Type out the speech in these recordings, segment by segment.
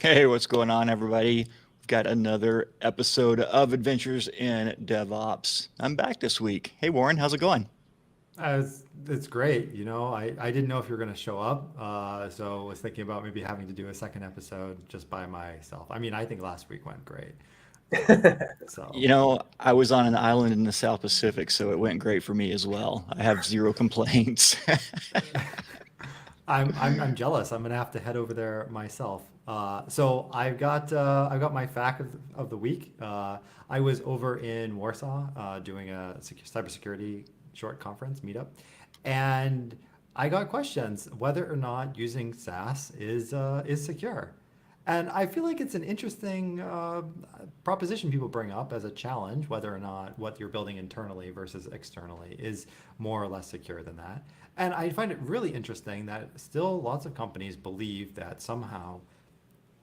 Hey, what's going on, everybody? We've got another episode of Adventures in DevOps. I'm back this week. Hey, Warren, how's it going? It's great. I didn't know if you were going to show up. So I was thinking about maybe having to do a second episode just by myself. I mean, I think last week went great. So I was on an island in the South Pacific, so it went great for me as well. I have zero complaints. I'm jealous. I'm going to have to head over there myself. So I've got my fact of the week. I was over in Warsaw doing a cybersecurity short conference meetup, and I got questions whether or not using SaaS is secure. And I feel like it's an interesting proposition people bring up as a challenge, whether or not what you're building internally versus externally is more or less secure than that. And I find it really interesting that still lots of companies believe that somehow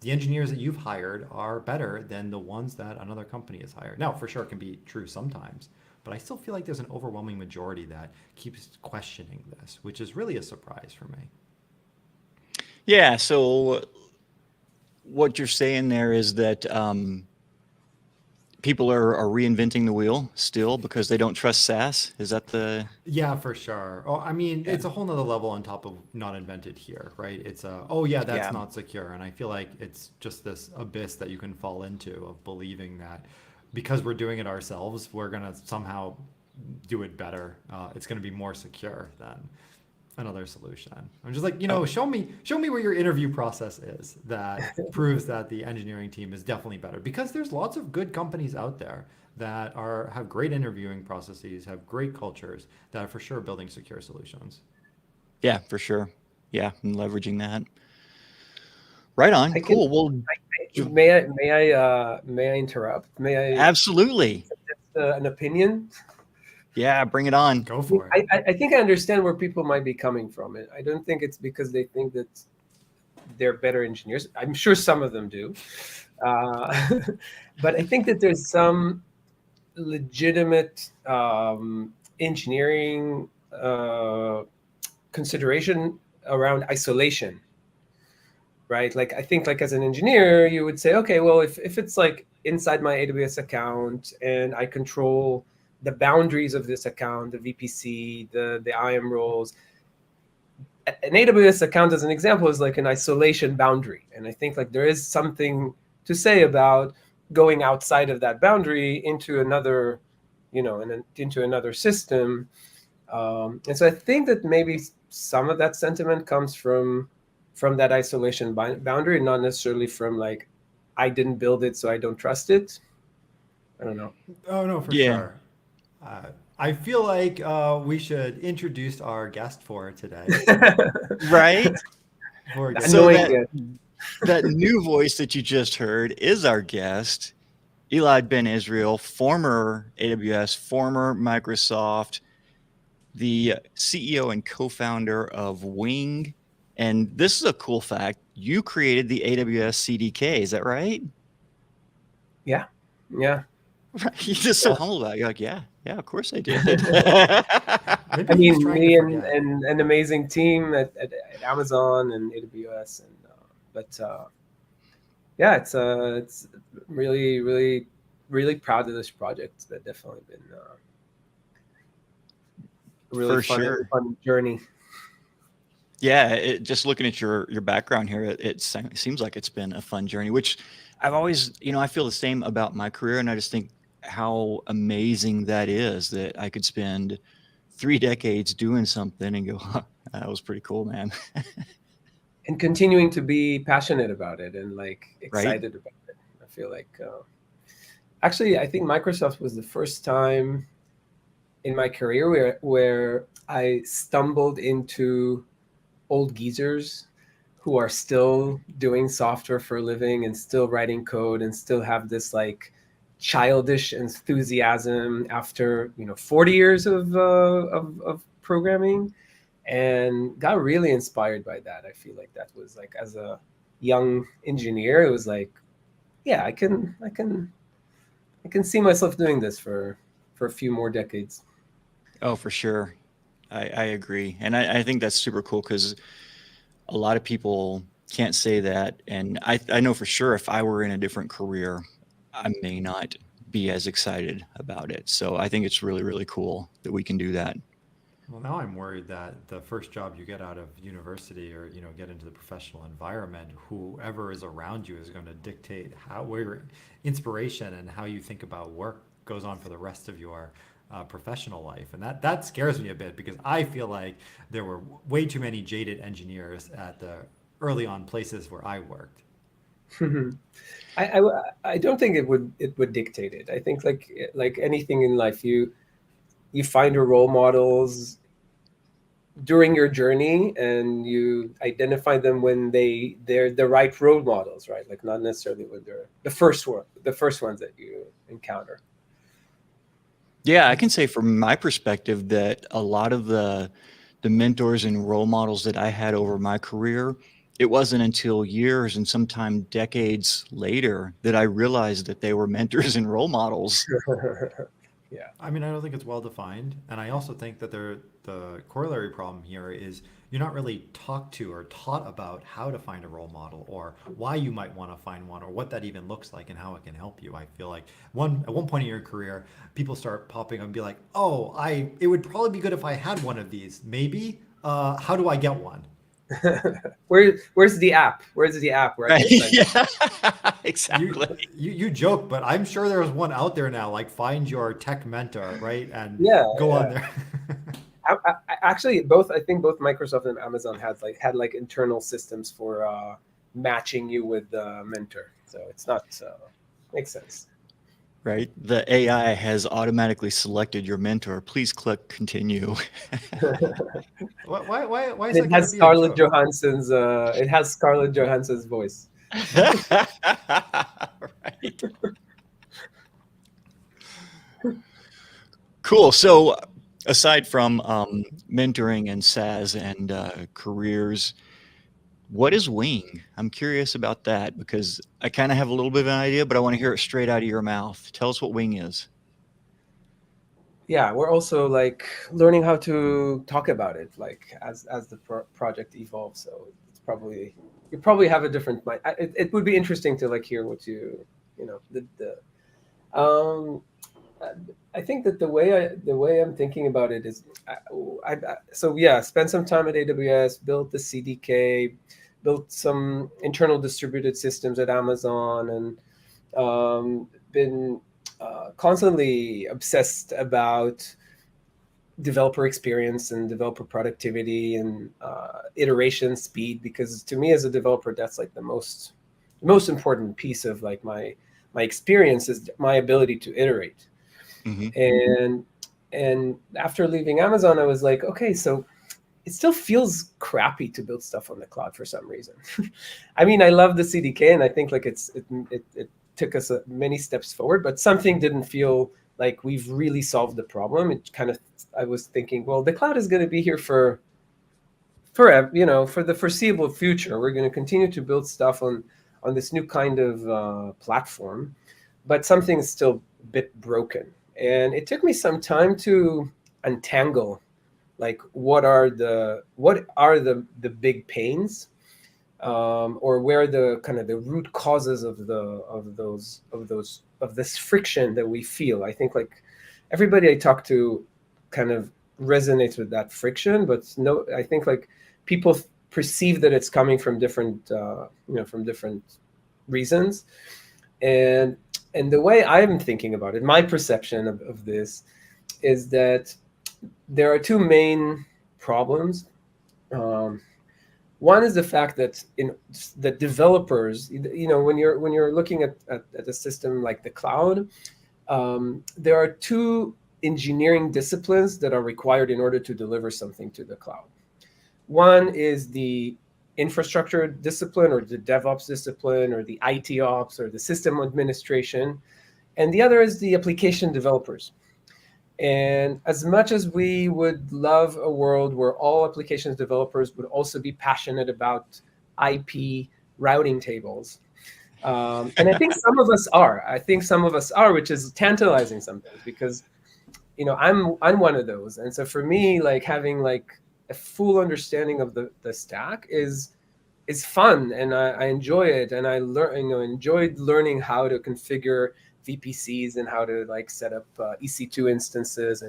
the engineers that you've hired are better than the ones that another company has hired. Now, for sure, it can be true sometimes, but I still feel like there's an overwhelming majority that keeps questioning this, which is really a surprise for me. Yeah, so what you're saying there is that people are reinventing the wheel still because they don't trust SaaS. Is that the. Yeah, for sure. Oh, I mean, Yeah. it's a whole nother level on top of not invented here, right? It's oh yeah, that's Yeah. not secure. And I feel like it's just this abyss that you can fall into of believing that because we're doing it ourselves, we're gonna somehow do it better. It's gonna be more secure than another solution. I'm just like, Oh, show me where your interview process is that proves that the engineering team is definitely better. Because there's lots of good companies out there that are have great interviewing processes, have great cultures that are for sure building secure solutions. yeah, for sure. Yeah, and leveraging that. Right on. I can Cool. Well, ju- may I interrupt? May I absolutely. an opinion? Yeah, bring it on. Go for it. I think I understand where people might be coming from. I don't think it's because they think that they're better engineers. I'm sure some of them do, uh, but I think that there's some legitimate engineering consideration around isolation, right? Like I think like as an engineer, you would say, okay, well, if it's like inside my AWS account and I control the boundaries of this account, the VPC, the IAM roles, an AWS account as an example is like an isolation boundary. And I think like there is something to say about going outside of that boundary into another, into another system. And so I think that maybe some of that sentiment comes from that isolation boundary, not necessarily from like I didn't build it, so I don't trust it. I don't know. Oh no, for Yeah. sure. Uh, I feel like we should introduce our guest for today. Right? For So Annoying that it. that new voice that you just heard is our guest, Elad Ben-Israel, former AWS, former Microsoft, the CEO and co-founder of Wing. And this is a cool fact. You created the AWS CDK, is that right? Yeah, yeah, Right. You're just so yeah. humble about it. You're like, yeah, yeah, of course I did. maybe I he's mean, trying to me forget. and an amazing team at Amazon and AWS, and but yeah, it's really, really, really proud of this project. It's definitely been a really For sure. fun journey. Yeah, just looking at your background here, it seems like it's been a fun journey. Which I've always, I feel the same about my career, and I just think how amazing that is that I could spend 3 decades doing something and go, huh, that was pretty cool, man. And continuing to be passionate about it and like Right? excited about it. I feel like actually, I think Microsoft was the first time in my career where I stumbled into old geezers who are still doing software for a living and still writing code and still have this like childish enthusiasm after 40 years of programming, and got really inspired by that. I feel like that was like as a young engineer, it was like, yeah, I can see myself doing this for a few more decades. Oh, for sure. I agree. And I think that's super cool because a lot of people can't say that. And I know for sure if I were in a different career, I may not be as excited about it. So I think it's really, really cool that we can do that. Well, now I'm worried that the first job you get out of university or, get into the professional environment, whoever is around you is going to dictate where your inspiration and how you think about work goes on for the rest of your professional life. And that scares me a bit because I feel like there were way too many jaded engineers at the early on places where I worked. I, I don't think it would dictate it. I think like anything in life, you find your role models during your journey, and you identify them when they're the right role models, right? Like not necessarily when they're the first ones that you encounter. Yeah, I can say from my perspective that a lot of the mentors and role models that I had over my career, it wasn't until years and sometime decades later that I realized that they were mentors and role models. Yeah. I mean, I don't think it's well defined, and I also think that the corollary problem here is you're not really talked to or taught about how to find a role model or why you might want to find one or what that even looks like and how it can help you. I feel like at one point in your career, people start popping up and be like, "Oh, it would probably be good if I had one of these. Maybe. How do I get one?" Where's the app? Where's the app where I Right? can sign up? Yeah, You, exactly. you joke, but I'm sure there's one out there now. Like, find your tech mentor, right, and Yeah, go on yeah. there. Actually, I think both Microsoft and Amazon had internal systems for matching you with the mentor. So it's not makes sense. Right? The AI has automatically selected your mentor. Please click continue. Why is And that going to be a joke? It has Scarlett Johansson's voice. Right. Cool. So, aside from mentoring and SaaS and careers, what is Wing? I'm curious about that because I kind of have a little bit of an idea, but I want to hear it straight out of your mouth. Tell us what Wing is. Yeah, we're also like learning how to talk about it, like as the project evolves. So it's probably you probably have a different mind. It would be interesting to like hear what the um. I think that the way I'm thinking about it is, so yeah, spent some time at AWS, built the CDK, built some internal distributed systems at Amazon, and been constantly obsessed about developer experience and developer productivity and iteration speed, because to me as a developer, that's like the most important piece of like my experience is my ability to iterate. Hmm. And after leaving Amazon, I was like, okay, so it still feels crappy to build stuff on the cloud for some reason. I mean, I love the CDK, and I think like it took us many steps forward, but something didn't feel like we've really solved the problem. It kind of, I was thinking, well, the cloud is going to be here for forever, for the foreseeable future. We're going to continue to build stuff on this new kind of platform, but something's still a bit broken. And it took me some time to untangle like what are the big pains, or where the kind of the root causes of this friction that we feel. I think like everybody I talk to kind of resonates with that friction, but no, I think like people perceive that it's coming from different reasons. And the way I'm thinking about it, my perception of this is that there are two main problems. Um, One is the fact that the developers, when you're looking at a system like the cloud, there are two engineering disciplines that are required in order to deliver something to the cloud. One is the infrastructure discipline, or the DevOps discipline, or the IT ops, or the system administration, and the other is the application developers. And as much as we would love a world where all applications developers would also be passionate about IP routing tables, and I think some of us are. I think some of us are, which is tantalizing sometimes, because I'm one of those. And so for me, like having like a full understanding of the stack is fun, and I enjoy it, and I enjoyed learning how to configure VPCs and how to like set up EC2 instances.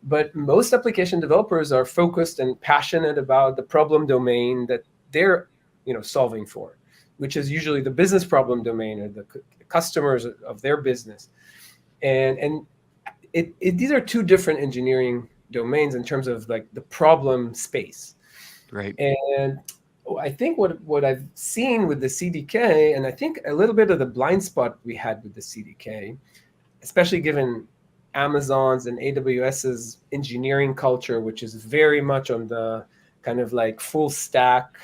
But most application developers are focused and passionate about the problem domain that they're solving for, which is usually the business problem domain or the customers of their business. And these are two different engineering domains in terms of like the problem space. Right. And I think what I've seen with the CDK, and I think a little bit of the blind spot we had with the CDK, especially given Amazon's and AWS's engineering culture, which is very much on the kind of like full stack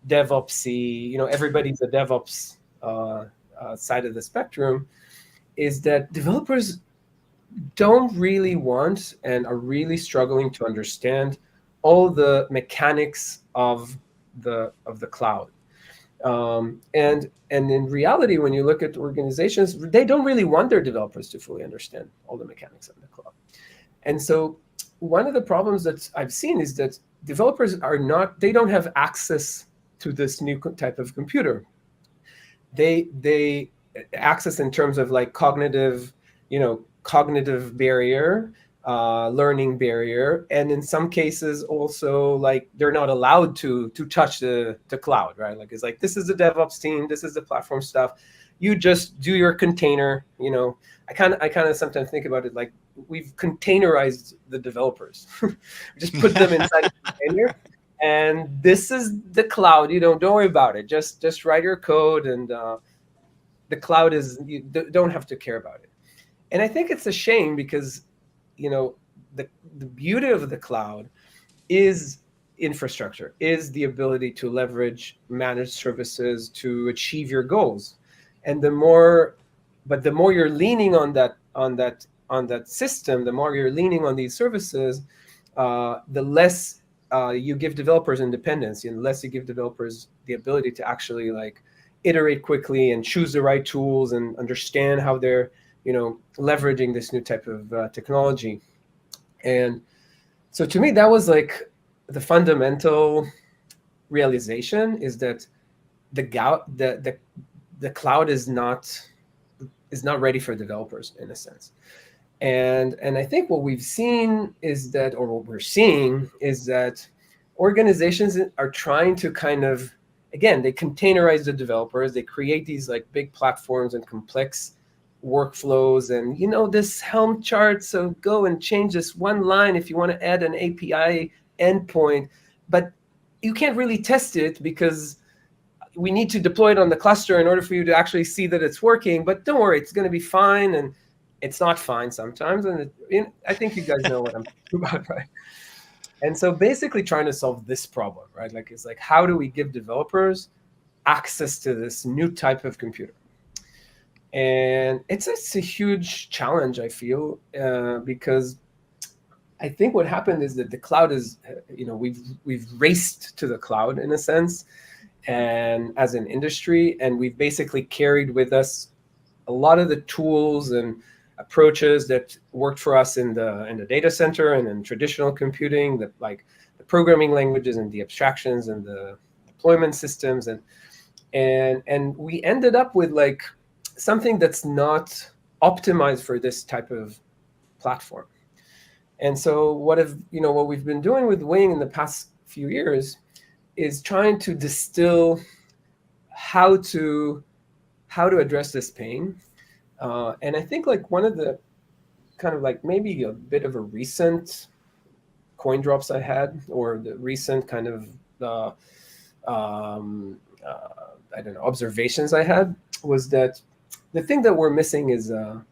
DevOpsy, everybody's a DevOps side of the spectrum, is that developers don't really want and are really struggling to understand all the mechanics of the cloud. And in reality, when you look at organizations, they don't really want their developers to fully understand all the mechanics of the cloud. And so one of the problems that I've seen is that developers they don't have access to this new type of computer. They access in terms of like cognitive barrier, learning barrier, and in some cases also like they're not allowed to touch the cloud, right? Like it's like, this is the DevOps team, this is the platform stuff. You just do your container. I kind of sometimes think about it like we've containerized the developers. Just put them inside a container, and this is the cloud. Don't worry about it. Just write your code, and the cloud is, you don't have to care about it. And I think it's a shame because the beauty of the cloud is infrastructure, is the ability to leverage managed services to achieve your goals. And the more you're leaning on that system, the more you're leaning on these services, the less you give developers independence, and the less you give developers the ability to actually like iterate quickly and choose the right tools and understand how they're leveraging this new type of technology. And so to me, that was like the fundamental realization, is that the cloud is not ready for developers in a sense. And I think what we've seen is that, or what we're seeing is that organizations are trying to kind of, again, they containerize the developers, they create these like big platforms and complex workflows, and this Helm chart, so go and change this one line if you want to add an API endpoint, but you can't really test it because we need to deploy it on the cluster in order for you to actually see that it's working. But don't worry, it's going to be fine. And it's not fine sometimes, and I think you guys know what I'm talking about, right? And so basically trying to solve this problem, right? Like, it's like, how do we give developers access to this new type of computer? And it's a huge challenge, I feel, because I think what happened is that the cloud is, we've raced to the cloud in a sense, and as an industry, and we've basically carried with us a lot of the tools and approaches that worked for us in the data center and in traditional computing, like the programming languages and the abstractions and the deployment systems, and we ended up with like something that's not optimized for this type of platform. And so what we've been doing with Wing in the past few years is trying to distill how to address this pain. And I think like one of the kind of like maybe a bit of a recent coin drops I had, or the recent kind of I don't know, observations I had, was that the thing that we're missing is an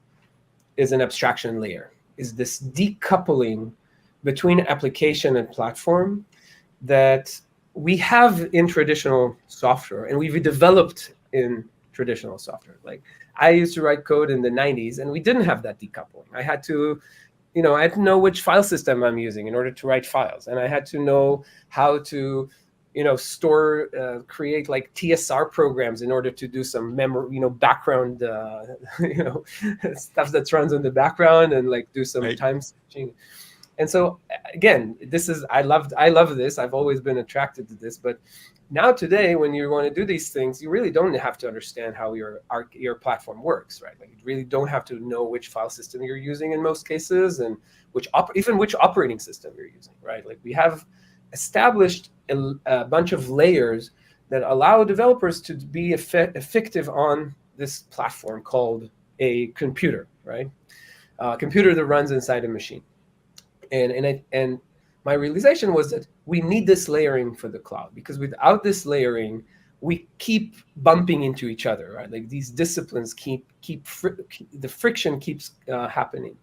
abstraction layer, is this decoupling between application and platform that we have in traditional software, and we've developed in traditional software. Like, I used to write code in the 90s, and we didn't have that decoupling. I had to know which file system I'm using in order to write files, and I had to know how to store, create like TSR programs in order to do some memory, background, stuff that runs in the background, and like do some time switching. And so again, I love this. I've always been attracted to this, but Now today, when you want to do these things, you really don't have to understand how your platform works, right? Like you really don't have to know which file system you're using in most cases, and which operating system you're using, right? Like we have established a bunch of layers that allow developers to be effective on this platform called a computer, right? Computer that runs inside a machine. And my realization was that we need this layering for the cloud, because without this layering, we keep bumping into each other, right? Like these disciplines the friction keeps happening.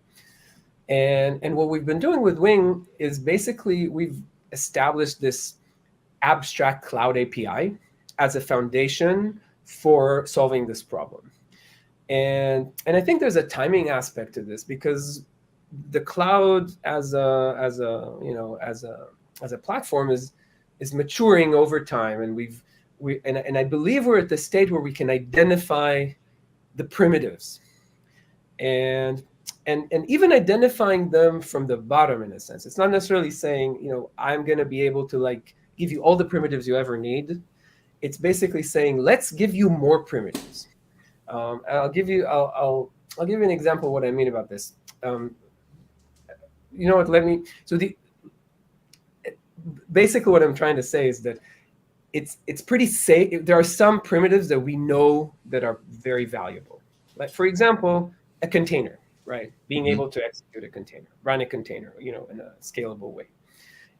And what we've been doing with Wing is basically we've established this abstract cloud API as a foundation for solving this problem. And I think there's a timing aspect to this, because the cloud as a platform is maturing over time, and I believe we're at the stage where we can identify the primitives, and even identifying them from the bottom, in a sense. It's not necessarily saying, I'm going to be able to like give you all the primitives you ever need. It's basically saying, let's give you more primitives. I'll give you an example of what I mean about this. You know what? Basically what I'm trying to say is that it's pretty safe. There are some primitives that we know that are very valuable. Like for example, a container, right? Being able to execute a container, run a container, in a scalable way.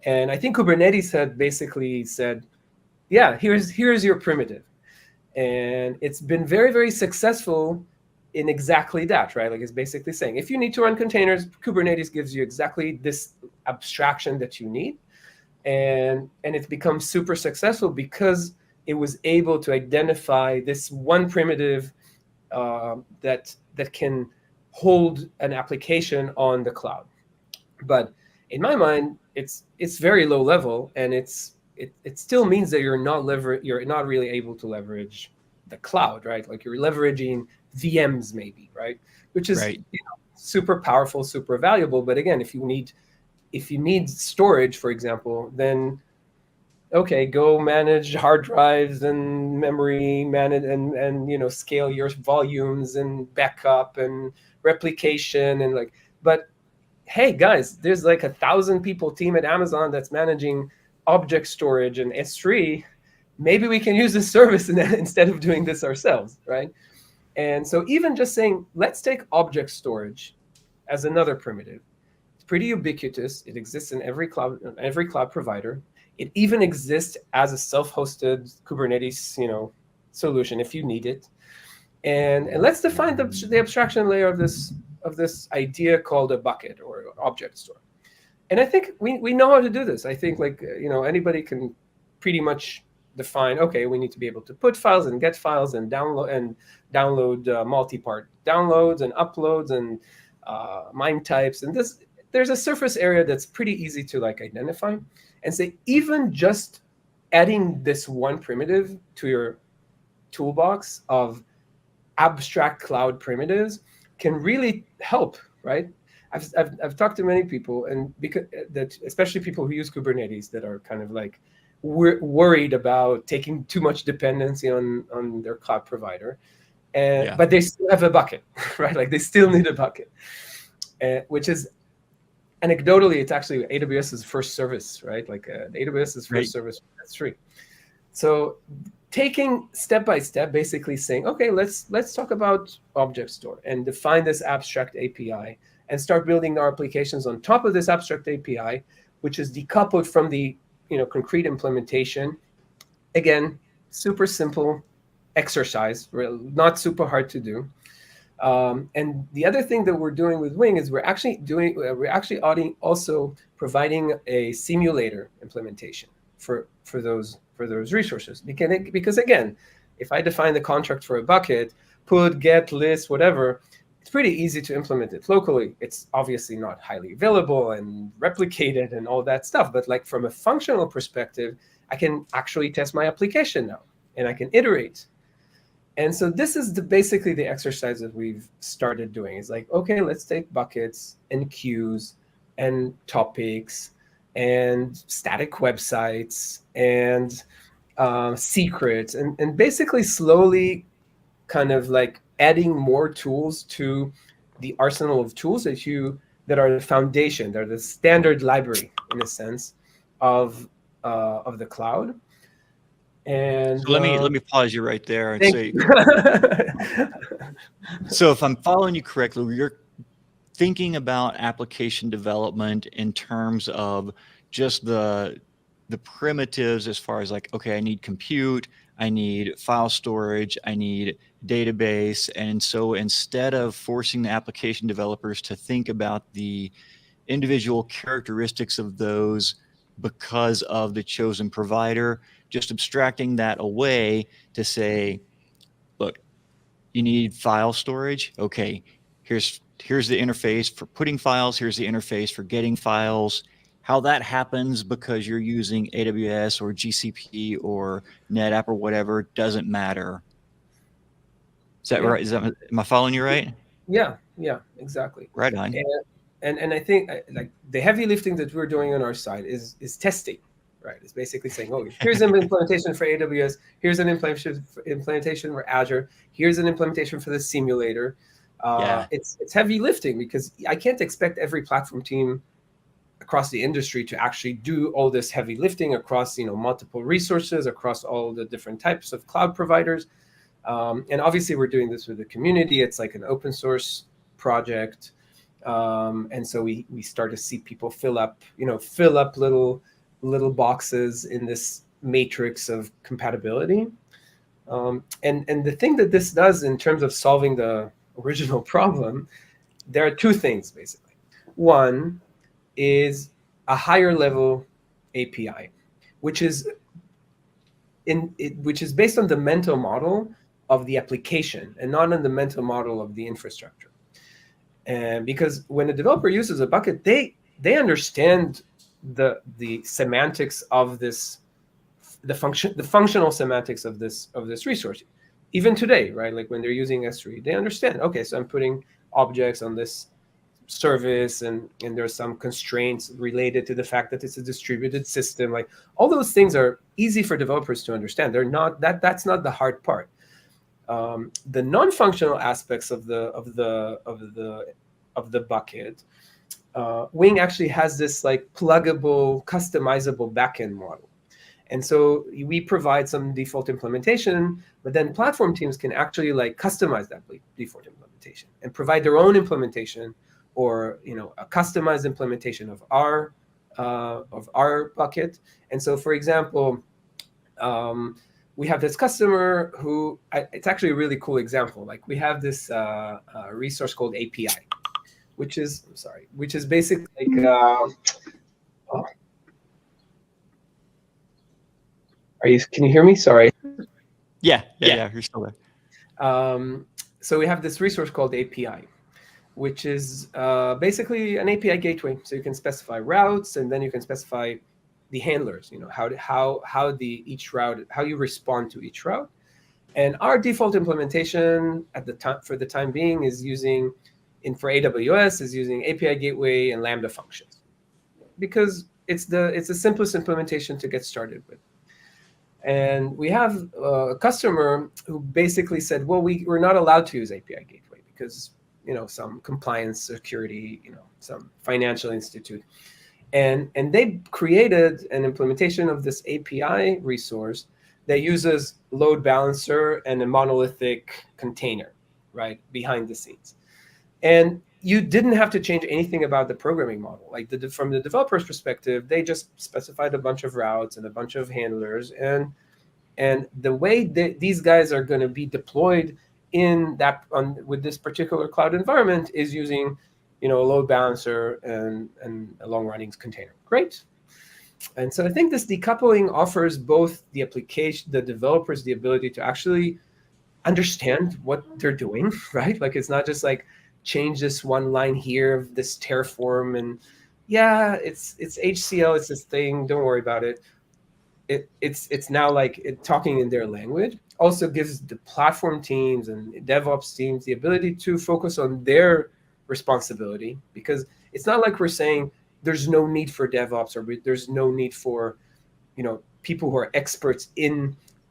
And I think Kubernetes had basically said, yeah, here's your primitive. And it's been very, very successful in exactly that, right? Like it's basically saying, if you need to run containers, Kubernetes gives you exactly this abstraction that you need. And it's become super successful because it was able to identify this one primitive that can hold an application on the cloud. But in my mind, it's very low level, and it still means that you're not really able to leverage the cloud, right? Like you're leveraging VMs maybe, right? Which is super powerful, super valuable. But again, if you need storage, for example, then okay, go manage hard drives and memory, manage and scale your volumes and backup and replication and like. But hey, guys, there's like 1,000 people team at Amazon that's managing object storage and S3. Maybe we can use this service instead of doing this ourselves, right? And so even just saying, let's take object storage as another primitive. It's pretty ubiquitous. It exists in every cloud provider. It even exists as a self-hosted Kubernetes, solution if you need it. And let's define the abstraction layer of this idea called a bucket or object store. And I think we know how to do this. I think anybody can pretty much define, okay, we need to be able to put files and get files and download multi-part downloads and uploads and MIME types. And there's a surface area that's pretty easy to identify, and say even just adding this one primitive to your toolbox of abstract cloud primitives can really help, right? I've talked to many people, and especially people who use Kubernetes, that are kind of like worried about taking too much dependency on their cloud provider, but they still have a bucket, right? Like they still need a bucket, which is anecdotally, it's actually AWS's first service, right? Like AWS's first service, that's free. So taking step by step, basically saying, okay, let's talk about object store and define this abstract API and start building our applications on top of this abstract API, which is decoupled from the concrete implementation. Again, super simple exercise, not super hard to do. And the other thing that we're doing with Wing is we're actually also providing a simulator implementation for those resources. Because again, if I define the contract for a bucket, put, get, list, whatever, it's pretty easy to implement it locally. It's obviously not highly available and replicated and all that stuff. But like from a functional perspective, I can actually test my application now, and I can iterate. And so this is basically the exercise that we've started doing. It's like, okay, let's take buckets and queues and topics and static websites and secrets, and basically slowly kind of like adding more tools to the arsenal of tools that are the foundation, they're the standard library in a sense of the cloud. And So let me pause you right there and thank say, you. so if I'm following you correctly, you're thinking about application development in terms of just the primitives as far as like, okay, I need compute, I need file storage, I need database. And so instead of forcing the application developers to think about the individual characteristics of those because of the chosen provider, just abstracting that away to say, look, you need file storage. Okay, here's the interface for putting files. Here's the interface for getting files. How that happens because you're using AWS or GCP or NetApp or whatever doesn't matter. Is that right? Am I following you right? Yeah, exactly. Right on. And I think like the heavy lifting that we're doing on our side is testing, right? It's basically saying, oh, here's an implementation for AWS, here's an implementation for Azure, here's an implementation for the simulator. Yeah. It's heavy lifting because I can't expect every platform team across the industry to actually do all this heavy lifting across multiple resources, across all the different types of cloud providers. And obviously we're doing this with the community. It's like an open source project. And so we start to see people fill up little boxes in this matrix of compatibility. And the thing that this does in terms of solving the original problem, there are two things basically. One is a higher level API, which is based on the mental model of the application and not on the mental model of the infrastructure. And because when a developer uses a bucket, they understand the semantics of this, the functional semantics of this resource. Even today, right? Like when they're using S3, they understand, okay, so I'm putting objects on this service and there's some constraints related to the fact that it's a distributed system. Like all those things are easy for developers to understand. They're not that's not the hard part. The non-functional aspects of the bucket, Wing actually has this like pluggable, customizable backend model. And so we provide some default implementation, but then platform teams can actually like customize that default implementation and provide their own implementation, or a customized implementation of our bucket. And so, for example, we have this customer who it's actually a really cool example. Like we have this resource called API, which is basically like can you hear me? Sorry. Yeah, you're still there. So we have this resource called API, which is basically an API gateway. So you can specify routes, and then you can specify the handlers. How you respond to each route. And our default implementation at the time, for the time being, is using for AWS is using API gateway and Lambda functions, because it's the simplest implementation to get started with. And we have a customer who basically said, well, we're not allowed to use API gateway because some compliance, security, some financial institute. And they created an implementation of this API resource that uses load balancer and a monolithic container, right, behind the scenes. And you didn't have to change anything about the programming model. Like from the developer's perspective, they just specified a bunch of routes and a bunch of handlers. And the way that these guys are going to be deployed with this particular cloud environment is using a load balancer and a long running container. Great. And so I think this decoupling offers both the developers the ability to actually understand what they're doing, right? Like it's not just like change this one line here of this Terraform and it's HCL, it's this thing, don't worry about it. It's now like talking in their language. Also gives the platform teams and DevOps teams the ability to focus on their responsibility, because it's not like we're saying there's no need for DevOps or there's no need for people who are experts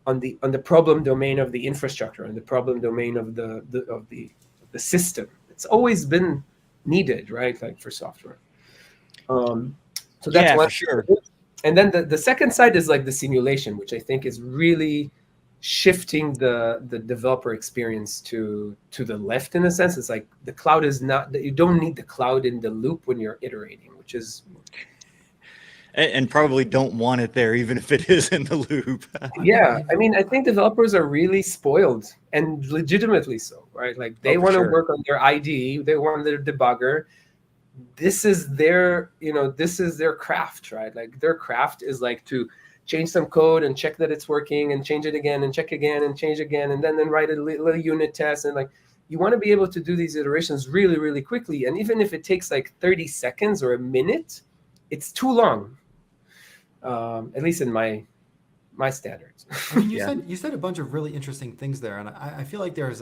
on the problem domain of the infrastructure and the problem domain of the system. It's always been needed, right? Like for software. So that's Yeah, one. for sure. And then the second side is like the simulation, which I think is really shifting the developer experience to the left in a sense. It's like the cloud is not that you don't need the cloud in the loop when you're iterating, which is And probably don't want it there, even if it is in the loop. yeah. I mean, I think developers are really spoiled and legitimately so, right? Like they for want to sure. work on their IDE, they want their debugger. This is their, this is their craft, right? Like their craft is like to change some code and check that it's working and change it again and check again and change again and then write a little unit test. And like you want to be able to do these iterations really, really quickly. And even if it takes like 30 seconds or a minute, it's too long. At least in my standards. I mean, Yeah. you said a bunch of really interesting things there, and I feel like there's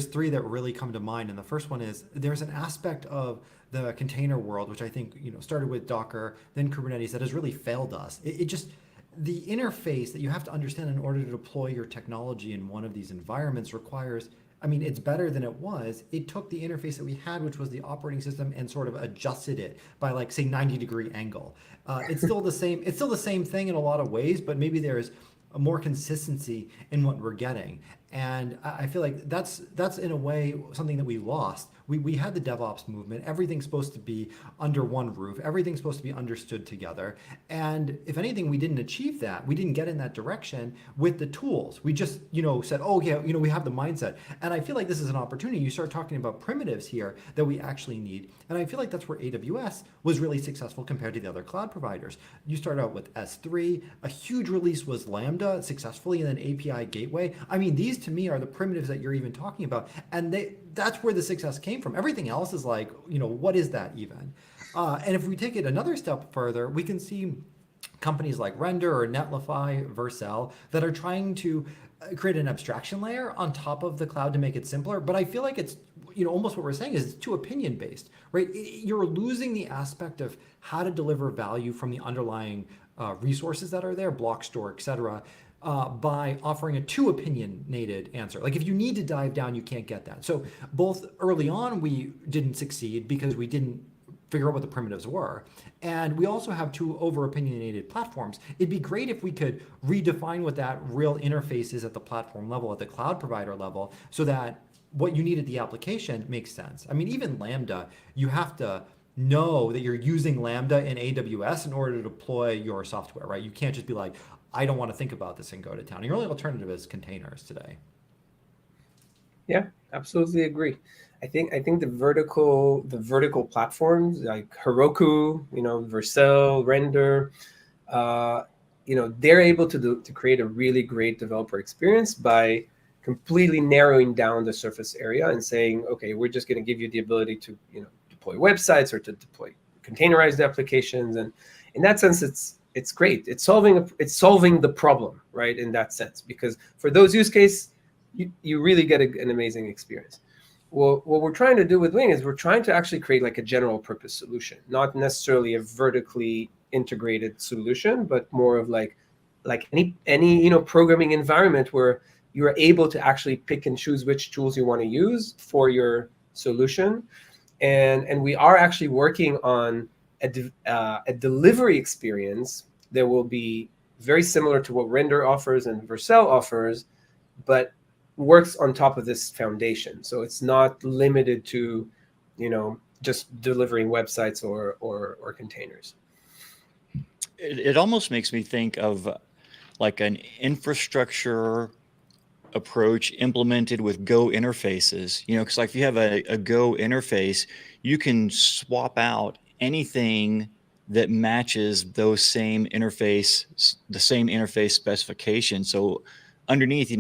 three that really come to mind. And the first one is there's an aspect of the container world, which I think started with Docker, then Kubernetes, that has really failed us. It just the interface that you have to understand in order to deploy your technology in one of these environments requires. I mean, it's better than it was. It took the interface that we had, which was the operating system, and sort of adjusted it by like say 90-degree angle. It's still the same. It's still the same thing in a lot of ways, but maybe there's a more consistency in what we're getting. And I feel like that's in a way something that we lost. We had the DevOps movement. Everything's supposed to be under one roof. Everything's supposed to be understood together. And if anything, we didn't achieve that. We didn't get in that direction with the tools. We just, said, oh yeah, we have the mindset. And I feel like this is an opportunity. You start talking about primitives here that we actually need. And I feel like that's where AWS was really successful compared to the other cloud providers. You start out with S3, a huge release was Lambda successfully, and then API Gateway. I mean, these to me are the primitives that you're even talking about. And that's where the success came from. Everything else is like, what is that even? And if we take it another step further, we can see companies like Render or Netlify, Vercel that are trying to create an abstraction layer on top of the cloud to make it simpler. But I feel like it's, almost what we're saying is it's too opinion based, right? You're losing the aspect of how to deliver value from the underlying resources that are there, block store, et cetera, by offering a too opinionated answer. Like if you need to dive down, you can't get that. So both early on, we didn't succeed because we didn't figure out what the primitives were. And we also have two over opinionated platforms. It'd be great if we could redefine what that real interface is at the platform level, at the cloud provider level, so that what you need at the application makes sense. I mean, even Lambda, you have to know that you're using Lambda in AWS in order to deploy your software, right? You can't just be like, I don't want to think about this and go to town. Your only alternative is containers today. Yeah, absolutely agree. I think the vertical platforms like Heroku, Vercel, Render, they're able to create a really great developer experience by completely narrowing down the surface area and saying, okay, we're just going to give you the ability to deploy websites or to deploy containerized applications, and in that sense, it's great. It's solving the problem, right? In that sense, because for those use cases, you really get an amazing experience. Well, what we're trying to do with Wing is we're trying to actually create like a general purpose solution, not necessarily a vertically integrated solution, but more of like any programming environment where you are able to actually pick and choose which tools you want to use for your solution. And we are actually working on a delivery experience that will be very similar to what Render offers and Vercel offers, but works on top of this foundation. So it's not limited to, just delivering websites or containers. It almost makes me think of like an infrastructure approach implemented with Go interfaces, because like if you have a Go interface, you can swap out anything that matches the same interface specification. So underneath,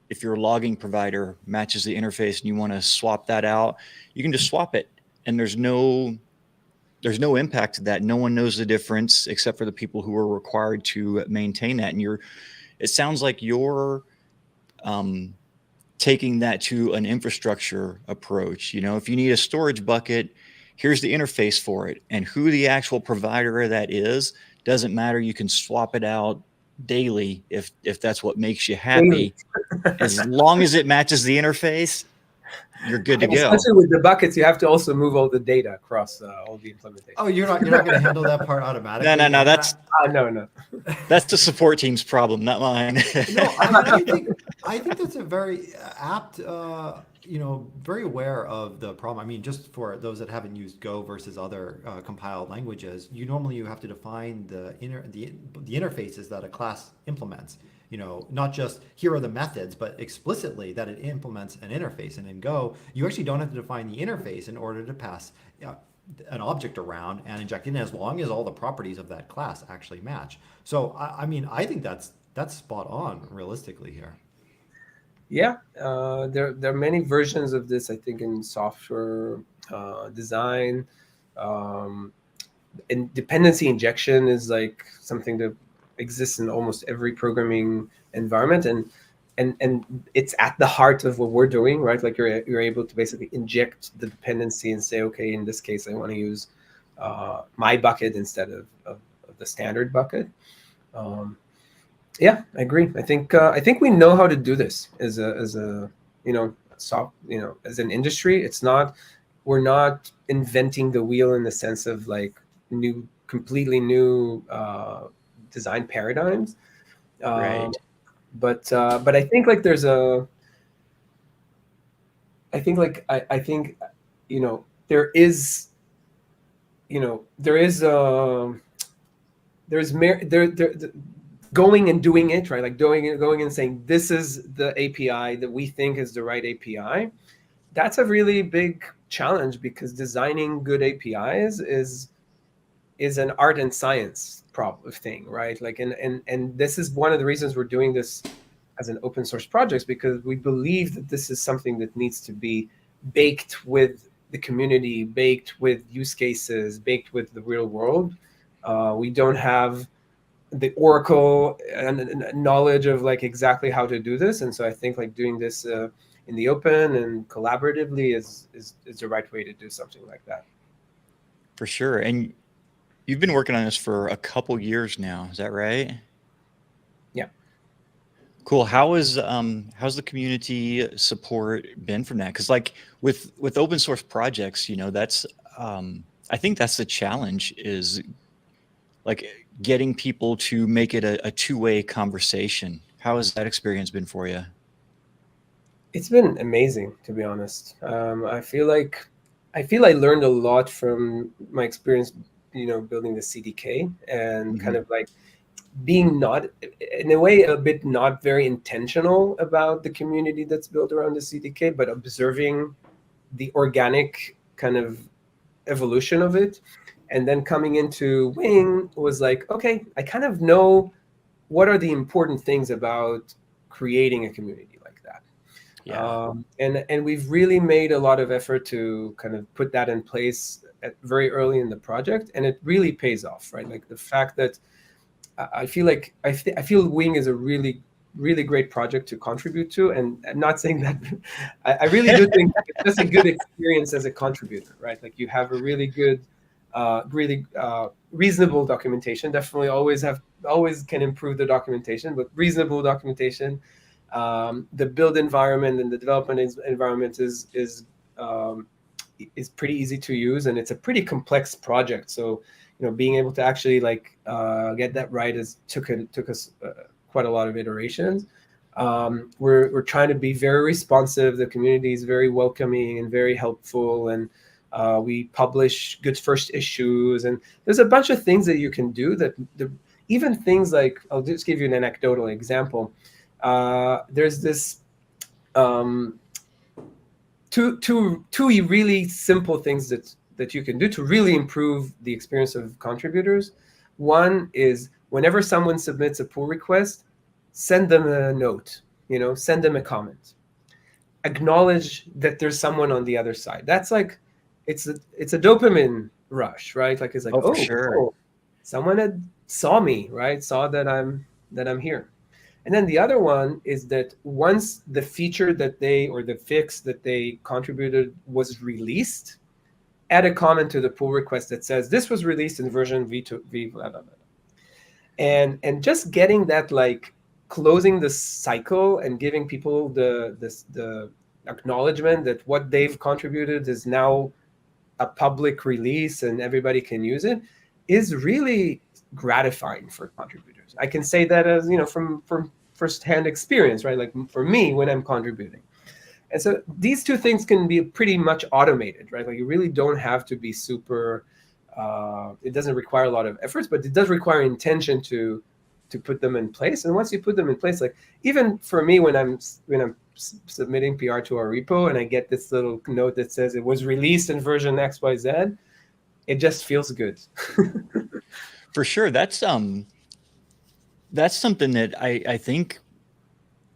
if your logging provider matches the interface and you want to swap that out, you can just swap it, and there's no impact to that. No one knows the difference except for the people who are required to maintain that. And it sounds like you're taking that to an infrastructure approach. If you need a storage bucket, here's the interface for it, and who the actual provider of that is Doesn't matter. You can swap it out daily if that's what makes you Daily. happy. As long as it matches the interface, you're good to And go. especially with the buckets, you have to also move all the data across all the implementation. Oh, you're not going to handle that part automatically? No. And No. That's the support team's problem, not mine. No, I think that's a very apt, very aware of the problem. I mean, just for those that haven't used Go versus other compiled languages, you have to define the interfaces that a class implements. Not just here are the methods, but explicitly that it implements an interface. And in Go, you actually don't have to define the interface in order to pass an object around and inject it in, as long as all the properties of that class actually match. So I mean, I think that's spot on realistically here. Yeah, there are many versions of this, I think, in software design. And dependency injection is like something that exists in almost every programming environment, and it's at the heart of what we're doing, right? Like you're able to basically inject the dependency and say, okay, in this case, I want to use my bucket instead of the standard bucket. Yeah, I agree. I think we know how to do this as a as an industry. We're not inventing the wheel in the sense of like completely new design paradigms. Right. But I think like I think like I think there is going and doing it, right? Like going and saying this is the API that we think is the right API. That's a really big challenge, because designing good APIs is an art and science thing, right? Like and this is one of the reasons we're doing this as an open source project, because we believe that this is something that needs to be baked with the community, baked with use cases, baked with the real world. We don't have the oracle and knowledge of like exactly how to do this, and so I think like doing this in the open and collaboratively is the right way to do something like that. For sure. And you've been working on this for a couple years now, is that right? Yeah. Cool. How's the community support been from that? Because like with open source projects, that's I think that's the challenge, is like getting people to make it a two-way conversation. How has that experience been for you? It's been amazing, to be honest. I feel I learned a lot from my experience, building the CDK, and kind of like being not, in a way, a bit not very intentional about the community that's built around the CDK, but observing the organic kind of evolution of it. And then coming into Wing was like, okay, I kind of know what are the important things about creating a community like that. Yeah. And we've really made a lot of effort to kind of put that in place very early in the project, and it really pays off, right? Like the fact that I feel Wing is a really, really great project to contribute to, and I'm not saying that. I really do think it's just a good experience as a contributor, right? Like you have a really good, really reasonable documentation. Definitely always can improve the documentation, but reasonable documentation. The build environment and the development environment is pretty easy to use, and it's a pretty complex project. So being able to actually like get that right took us quite a lot of iterations. We're trying to be very responsive. The community is very welcoming and very helpful, and we publish good first issues, and there's a bunch of things that you can do even things like, I'll just give you an anecdotal example. There's this two really simple things that you can do to really improve the experience of contributors. One is whenever someone submits a pull request, send them a note, send them a comment. Acknowledge that there's someone on the other side. That's like, it's a dopamine rush, right? Like it's like, for sure. someone saw me, right? Saw that I'm here. And then the other one is that once the feature or the fix that they contributed was released, add a comment to the pull request that says this was released in version V2, V blah, blah, blah. and just getting that, like closing the cycle and giving people the acknowledgement that what they've contributed is now a public release and everybody can use it, is really gratifying for contributors. I can say that as, from firsthand experience, right? Like for me, when I'm contributing. And so these two things can be pretty much automated, right? Like you really don't have to be super, it doesn't require a lot of efforts, but it does require intention to put them in place. And once you put them in place, like even for me, when I'm submitting PR to our repo and I get this little note that says it was released in version XYZ, it just feels good. For sure. That's something that I think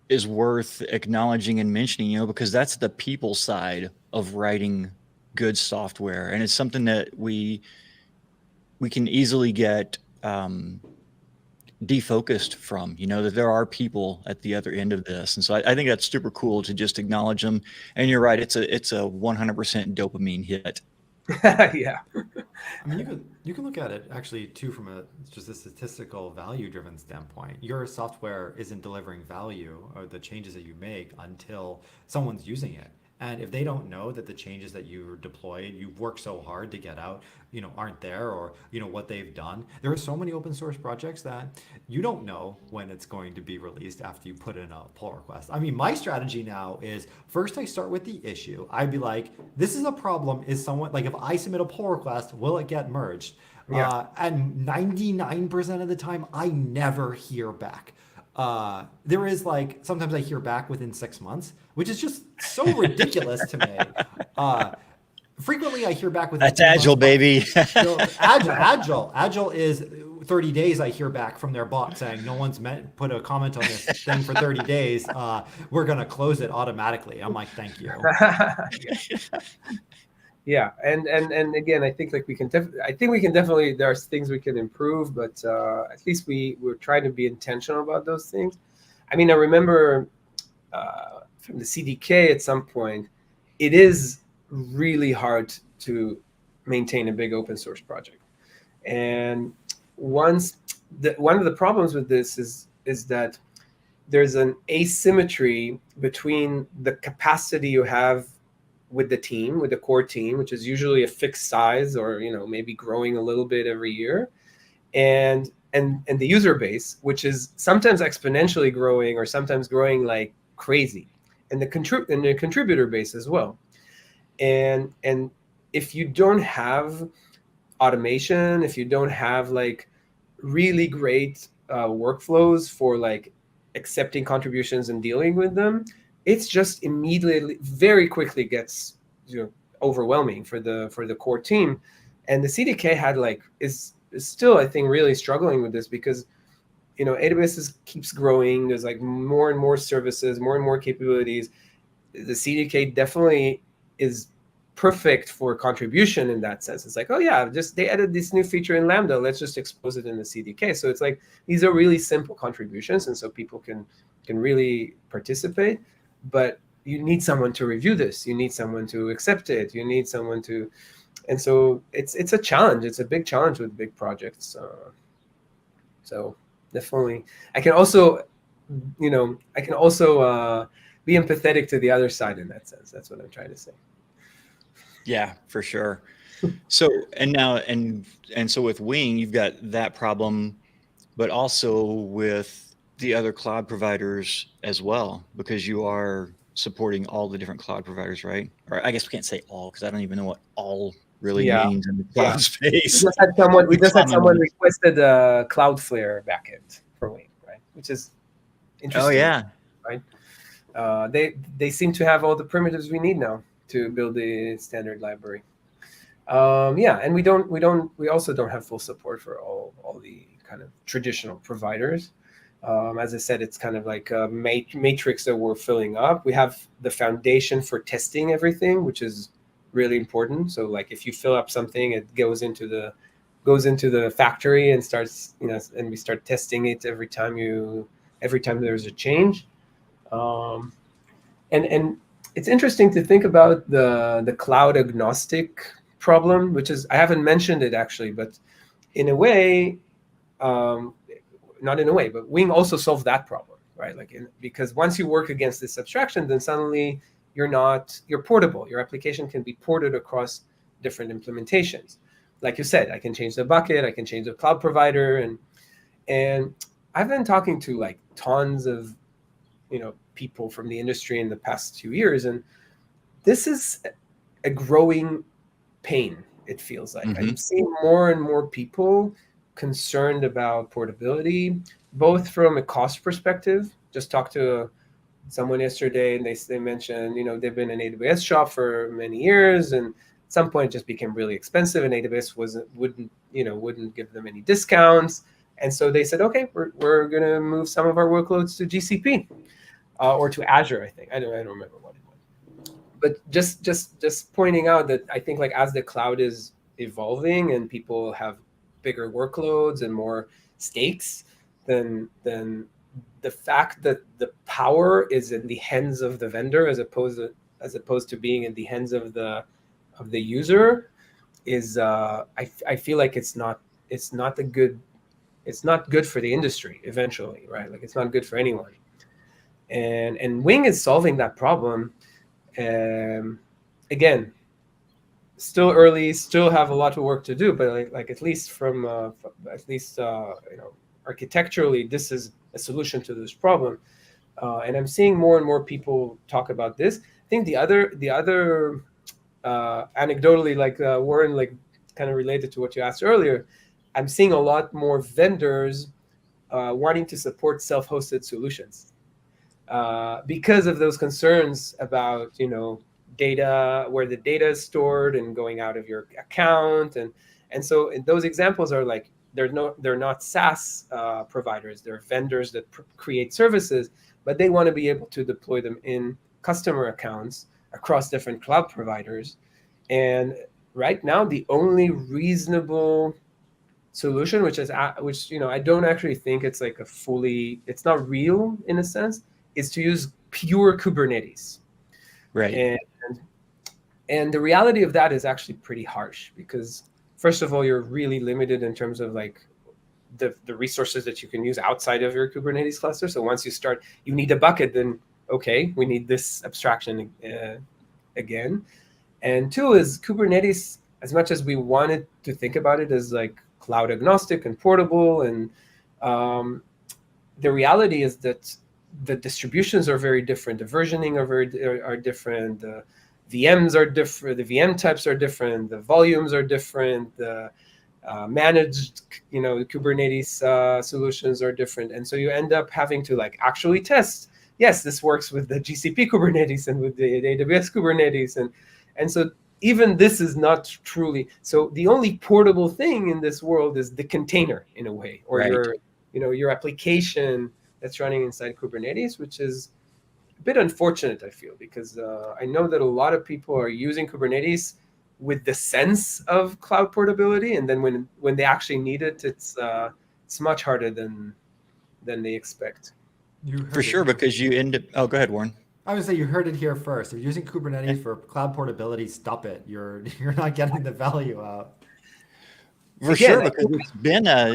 is worth acknowledging and mentioning, because that's the people side of writing good software. And it's something that we can easily get defocused from, that there are people at the other end of this. And so I think that's super cool to just acknowledge them. And you're right. It's a 100% dopamine hit. Yeah. I mean, you can look at it actually too from just a statistical value-driven standpoint. Your software isn't delivering value or the changes that you make until someone's using it. And if they don't know that the changes that you deployed, you've worked so hard to get out, aren't there, or what they've done. There are so many open source projects that you don't know when it's going to be released after you put in a pull request. I mean, my strategy now is first I start with the issue. I'd be like, this is a problem. Is someone, like, if I submit a pull request, will it get merged? Yeah. And 99% of the time, I never hear back. There is, like, sometimes I hear back within 6 months, which is just so ridiculous to me. Frequently I hear back within That's agile, baby. Agile is 30 days. I hear back from their bot saying no one's put a comment on this thing for 30 days. We're going to close it automatically. I'm like, thank you. Yeah, and again, I think like we can definitely, there's things we can improve, but at least we're trying to be intentional about those things. I mean, I remember from the CDK at some point, it is really hard to maintain a big open source project, and one of the problems with this is that there's an asymmetry between the capacity you have with the team, with the core team, which is usually a fixed size or maybe growing a little bit every year, and the user base, which is sometimes exponentially growing or sometimes growing like crazy, and the contributor base as well. And if you don't have automation, if you don't have like really great workflows for like accepting contributions and dealing with them, it's just immediately, very quickly gets overwhelming for the core team. And the CDK is still, I think, really struggling with this because AWS keeps growing. There's like more and more services, more and more capabilities. The CDK definitely is perfect for contribution in that sense. It's like, oh yeah, they added this new feature in Lambda, let's just expose it in the CDK. So it's like these are really simple contributions, and so people can really participate. But you need someone to review this. You need someone to accept it. You need someone to, and so it's a challenge. It's a big challenge with big projects. So definitely, I can also be empathetic to the other side in that sense. That's what I'm trying to say. Yeah, for sure. So, and now, and so with Wing, you've got that problem, but also with the other cloud providers as well, because you are supporting all the different cloud providers, right? Or I guess we can't say all, because I don't even know what all really means in the cloud space. We just had someone requested a Cloudflare backend for Wing, right? Which is interesting. Oh yeah, right. They seem to have all the primitives we need now to build the standard library. And we also don't have full support for all the kind of traditional providers. As I said, it's kind of like a matrix that we're filling up. We have the foundation for testing everything, which is really important. So like if you fill up something, it goes into the factory and starts, and we start testing it every time there's a change. And it's interesting to think about the cloud agnostic problem, which is, I haven't mentioned it actually, but in a way, not in a way, but Wing also solved that problem, right? Like because once you work against this abstraction, then suddenly you're portable. Your application can be ported across different implementations. Like you said, I can change the bucket, I can change the cloud provider, and I've been talking to like tons of people from the industry in the past 2 years, and this is a growing pain. It feels like I'm seeing more and more people concerned about portability, both from a cost perspective. Just talked to someone yesterday, and they mentioned they've been an AWS shop for many years, and at some point it just became really expensive, and AWS wouldn't give them any discounts, and so they said, okay, we're gonna move some of our workloads to GCP or to Azure. I think I don't remember what it was, but just pointing out that I think like as the cloud is evolving and people have bigger workloads and more stakes, then the fact that the power is in the hands of the vendor as opposed to being in the hands of the user is I feel like it's not good for the industry eventually, right? Like it's not good for anyone. And Wing is solving that problem. Again, still early, still have a lot of work to do, but like at least architecturally, this is a solution to this problem. And I'm seeing more and more people talk about this. I think the other anecdotally, like Warren, like kind of related to what you asked earlier, I'm seeing a lot more vendors wanting to support self-hosted solutions because of those concerns about data, where the data is stored and going out of your account, and so those examples are like they're not SaaS providers. They're vendors that create services, but they want to be able to deploy them in customer accounts across different cloud providers. And right now, the only reasonable solution, which I don't actually think it's like it's not real in a sense, is to use pure Kubernetes. Right. And the reality of that is actually pretty harsh, because first of all, you're really limited in terms of like the resources that you can use outside of your Kubernetes cluster. So once you need a bucket, then okay, we need this abstraction again. And two is Kubernetes, as much as we wanted to think about it as like cloud agnostic and portable, and the reality is that the distributions are very different. The versioning are different. The VMs are different. The VM types are different. The volumes are different. The managed, Kubernetes solutions are different. And so you end up having to like actually test. Yes, this works with the GCP Kubernetes and with the AWS Kubernetes, and so even this is not truly. So the only portable thing in this world is the container in a way, or right. your application that's running inside Kubernetes, which is a bit unfortunate, I feel, because I know that a lot of people are using Kubernetes with the sense of cloud portability, and then when they actually need it, it's much harder than they expect. For sure, because you end up. Oh, go ahead, Warren. I would say you heard it here first. If you're using Kubernetes for cloud portability, stop it. You're not getting the value out. For sure, because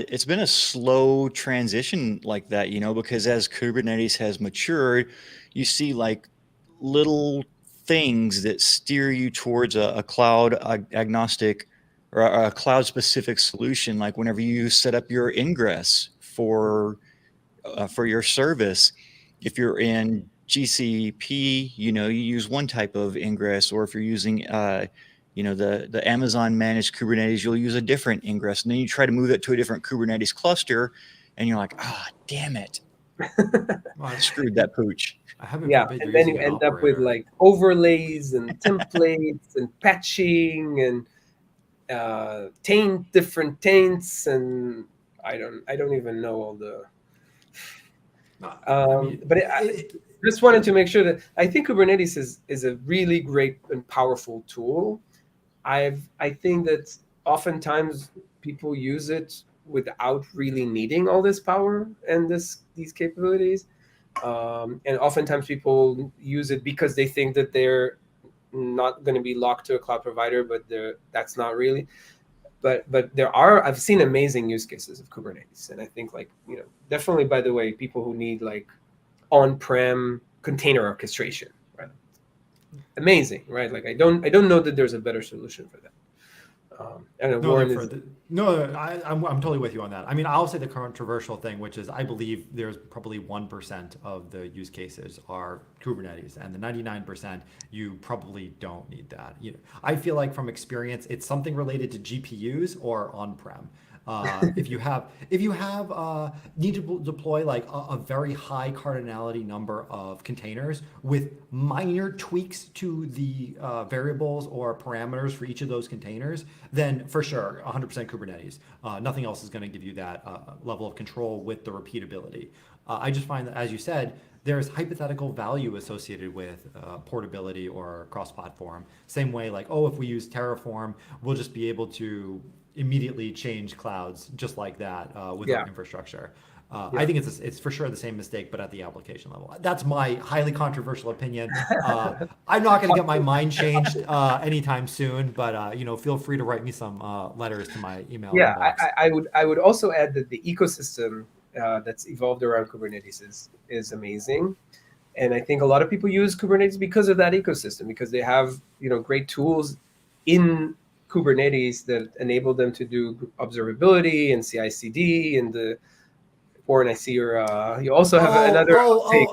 it's been a slow transition like that, because as Kubernetes has matured, you see like little things that steer you towards a cloud agnostic or a cloud specific solution. Like whenever you set up your ingress for your service, if you're in GCP, you use one type of ingress, or if you're using the Amazon managed Kubernetes, you'll use a different ingress, and then you try to move it to a different Kubernetes cluster, and you're like, damn it, I screwed that pooch. Yeah, and then you end up with like overlays and templates and patching and different taints, and I don't even know all the. I just wanted to make sure that I think Kubernetes is a really great and powerful tool. I think that oftentimes people use it without really needing all this power and these capabilities, and oftentimes people use it because they think that they're not going to be locked to a cloud provider, but that's not really. but I've seen amazing use cases of Kubernetes, and I think definitely, by the way, people who need like on-prem container orchestration, right? Amazing, right? Like I don't know that there's a better solution for that. I don't know, Warren is. I'm totally with you on that. I mean, I'll say the controversial thing, which is I believe there's probably 1% of the use cases are Kubernetes, and the 99% you probably don't need that. I feel like from experience, it's something related to GPUs or on-prem. If you need to deploy like a very high cardinality number of containers with minor tweaks to the variables or parameters for each of those containers, then for sure 100% Kubernetes. Nothing else is going to give you that level of control with the repeatability. I just find that, as you said, there's hypothetical value associated with portability or cross-platform. Same way, like, oh, if we use Terraform, we'll just be able to immediately change clouds just like that with our infrastructure. I think it's for sure the same mistake, but at the application level. That's my highly controversial opinion. I'm not going to get my mind changed anytime soon, but feel free to write me some letters to my email inbox. I would also add that the ecosystem that's evolved around Kubernetes is amazing. And I think a lot of people use Kubernetes because of that ecosystem, because they have great tools in Kubernetes that enable them to do observability and CI/CD and Warren, I see you also have another take.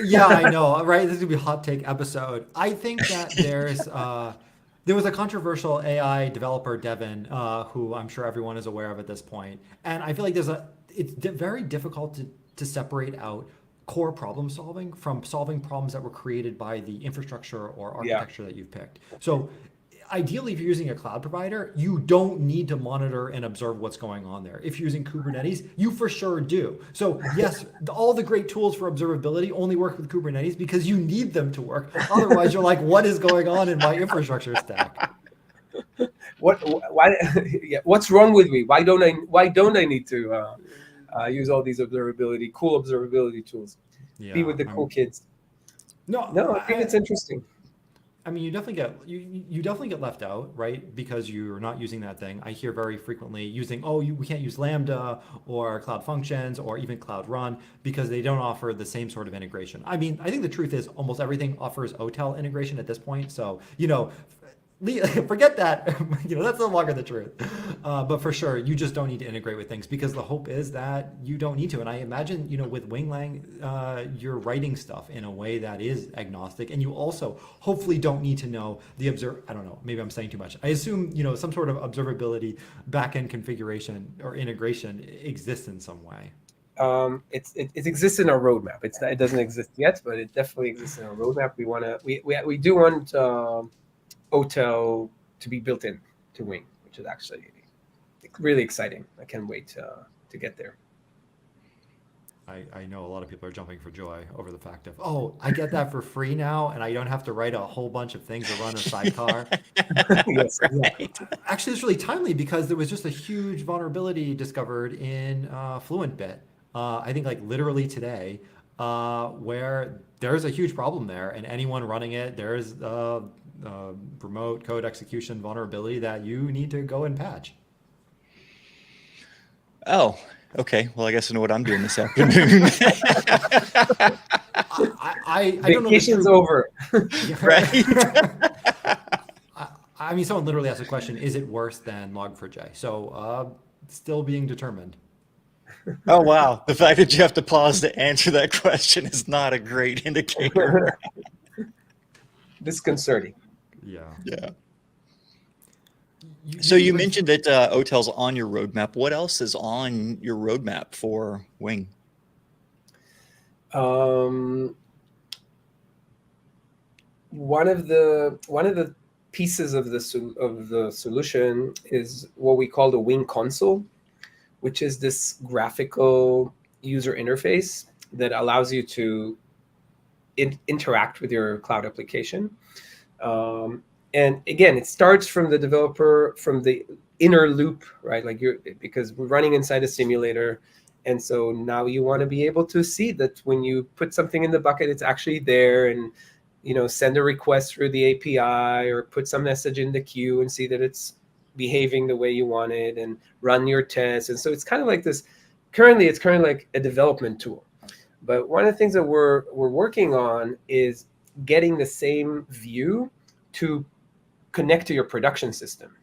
Yeah, I know, right? This is gonna be a hot take episode. I think that there was a controversial AI developer, Devin, who I'm sure everyone is aware of at this point, and I feel like it's very difficult to separate out core problem solving from solving problems that were created by the infrastructure or architecture that you've picked. So ideally, if you're using a cloud provider, you don't need to monitor and observe what's going on there. If you're using Kubernetes, you for sure do. So yes, all the great tools for observability only work with Kubernetes because you need them to work. Otherwise, you're like, what is going on in my infrastructure stack? What's wrong with me? Why don't I need to use all these cool observability tools? Be with the cool kids. No, I think it's interesting. I mean, you definitely get left out, right? Because you're not using that thing. I hear very frequently we can't use Lambda or Cloud Functions or even Cloud Run because they don't offer the same sort of integration. I mean, I think the truth is almost everything offers OTel integration at this point. So, forget that. That's no longer the truth. But for sure, you just don't need to integrate with things because the hope is that you don't need to. And I imagine, with Winglang, you're writing stuff in a way that is agnostic, and you also hopefully don't need to know I don't know, maybe I'm saying too much. I assume, some sort of observability backend configuration or integration exists in some way. It exists in our roadmap. It doesn't exist yet, but it definitely exists in our roadmap. We do want OTel to be built in to Wing, which is actually really exciting. I can't wait to get there. I know a lot of people are jumping for joy over the fact of, I get that for free now, and I don't have to write a whole bunch of things to run a sidecar. Yes, right. Actually, it's really timely because there was just a huge vulnerability discovered in FluentBit. I think like literally today, where there's a huge problem there, and anyone running it, there's remote code execution vulnerability that you need to go and patch. Oh, okay. Well, I guess I know what I'm doing this afternoon. I don't know. Vacation's over. Right? I mean, someone literally asked a question, is it worse than Log4j? So still being determined. Oh, wow. The fact that you have to pause to answer that question is not a great indicator. Disconcerting. Yeah. So you mentioned that OTel's on your roadmap. What else is on your roadmap for Wing? One of the pieces of the solution is what we call the Wing console, which is this graphical user interface that allows you to interact with your cloud application. And again, it starts from the developer, from the inner loop, right? Because we're running inside a simulator. And so now you want to be able to see that when you put something in the bucket, it's actually there, and, send a request through the API or put some message in the queue and see that it's behaving the way you want it and run your tests. And so it's kind of like this. Currently, it's kind of like a development tool. But one of the things that we're working on is getting the same view to connect to your production system.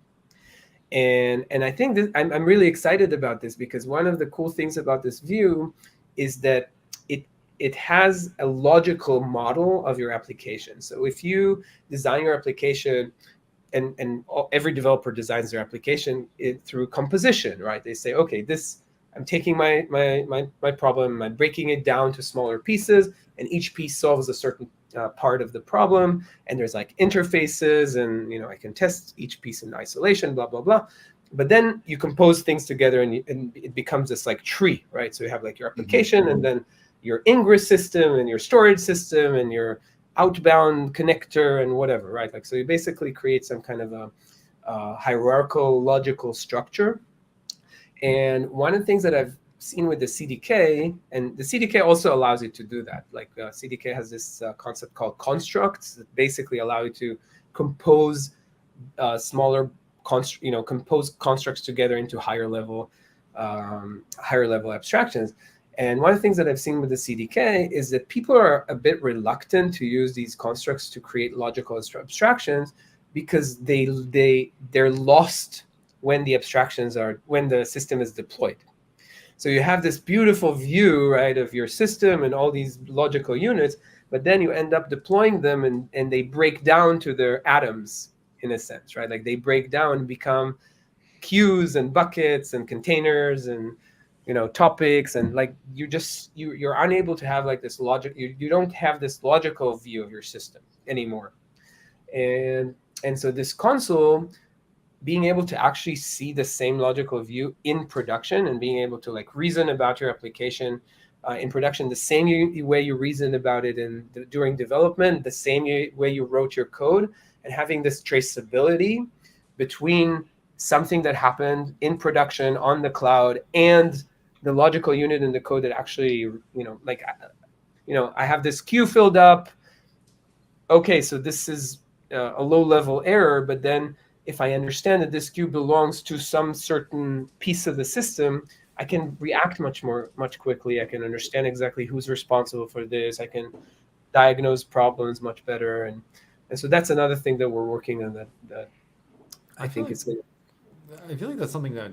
And I think that I'm really excited about this, because one of the cool things about this view is that it has a logical model of your application. So if you design your application, and every developer designs their application through composition, right? They say, okay, this, I'm taking my problem, I'm breaking it down to smaller pieces, and each piece solves a certain part of the problem. And there's like interfaces, and I can test each piece in isolation, blah blah blah. But then you compose things together, and it becomes this like tree, right? So you have like your application, and then your ingress system, and your storage system, and your outbound connector, and whatever, right? Like, so you basically create some kind of a hierarchical logical structure. And one of the things that I've seen with the CDK, and the CDK also allows you to do that. Like CDK has this concept called constructs that basically allow you to compose smaller, compose constructs together into higher level abstractions. And one of the things that I've seen with the CDK is that people are a bit reluctant to use these constructs to create logical abstractions, because they're lost when the system is deployed. So you have this beautiful view, right, of your system and all these logical units, but then you end up deploying them, and they break down to their atoms, in a sense, right? Like they break down and become queues and buckets and containers and topics, and like you're unable to have like this logic. You don't have this logical view of your system anymore. And so this console, being able to actually see the same logical view in production, and being able to like reason about your application in production the same way you reasoned about it during development, the same way you wrote your code, and having this traceability between something that happened in production on the cloud and the logical unit in the code that actually, I have this queue filled up. Okay, so this is a low-level error, but then if I understand that this queue belongs to some certain piece of the system, I can react much quickly. I can understand exactly who's responsible for this. I can diagnose problems much better, and so that's another thing that we're working on. That I think it's. I feel like that's something that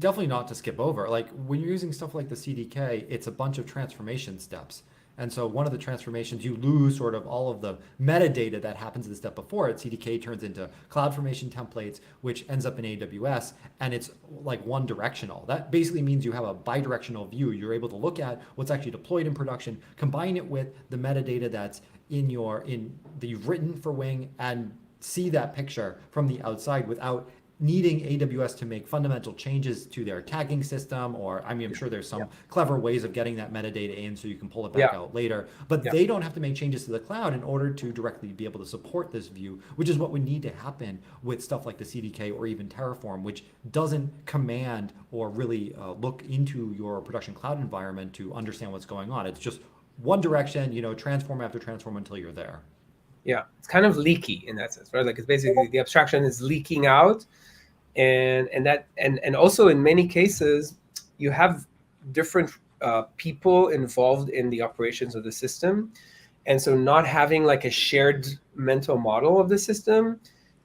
definitely not to skip over. Like when you're using stuff like the CDK, it's a bunch of transformation steps. And so one of the transformations, you lose sort of all of the metadata that happens in the step before it. CDK turns into CloudFormation templates, which ends up in AWS, and it's like one directional. That basically means you have a bidirectional view. You're able to look at what's actually deployed in production, combine it with the metadata that's that you've written for Wing, and see that picture from the outside without needing AWS to make fundamental changes to their tagging system, or I'm sure there's some clever ways of getting that metadata in so you can pull it back out later. But they don't have to make changes to the cloud in order to directly be able to support this view, which is what would need to happen with stuff like the CDK or even Terraform, which doesn't command or really look into your production cloud environment to understand what's going on. It's just one direction, transform after transform until you're there. Yeah, it's kind of leaky in that sense, right? Like it's basically the abstraction is leaking out, and also in many cases you have different people involved in the operations of the system, and so not having like a shared mental model of the system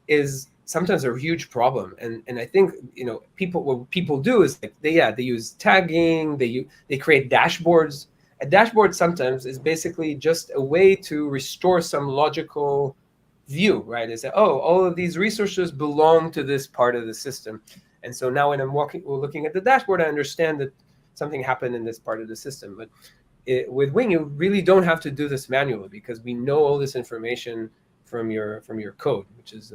is sometimes a huge problem. And I think what people do is like they use tagging, they create dashboards. A dashboard sometimes is basically just a way to restore some logical view, right? They say, oh, all of these resources belong to this part of the system. And so now when I'm looking at the dashboard, I understand that something happened in this part of the system. But with Wing, you really don't have to do this manually, because we know all this information from your code, which is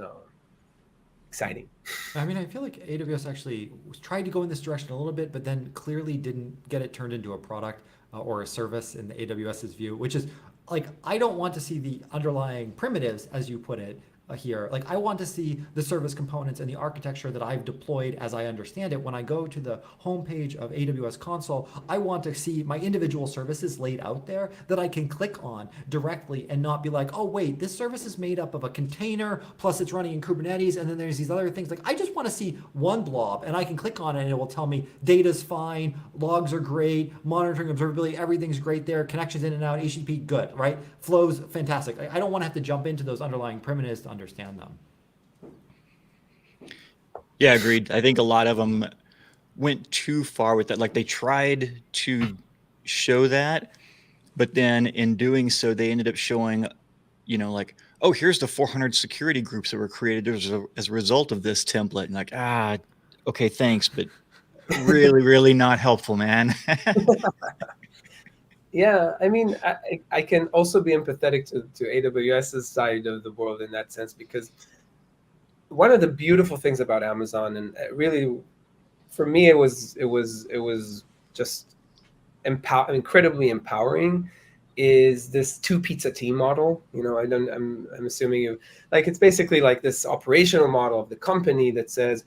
exciting. I mean, I feel like AWS actually tried to go in this direction a little bit, but then clearly didn't get it turned into a product or a service in the AWS's view, which is like, I don't want to see the underlying primitives, as you put it, here. Like I want to see the service components and the architecture that I've deployed as I understand it. When I go to the homepage of AWS console, I want to see my individual services laid out there that I can click on directly and not be like, oh wait, this service is made up of a container plus it's running in Kubernetes and then there's these other things. Like I just want to see one blob and I can click on it and it will tell me data's fine, logs are great, monitoring observability, everything's great there, connections in and out, HTTP good, right? Flows fantastic. I don't want to have to jump into those underlying primitives to understand them. Yeah, agreed. I think a lot of them went too far with that. Like they tried to show that, but then in doing so, they ended up showing, like, oh, here's the 400 security groups that were created as a result of this template. And like, okay, thanks, but really, really not helpful, man. Yeah, I mean, I can also be empathetic to AWS's side of the world in that sense, because one of the beautiful things about Amazon, and really, for me, it was just incredibly empowering, is this two pizza team model. I'm assuming it's basically like this operational model of the company that says,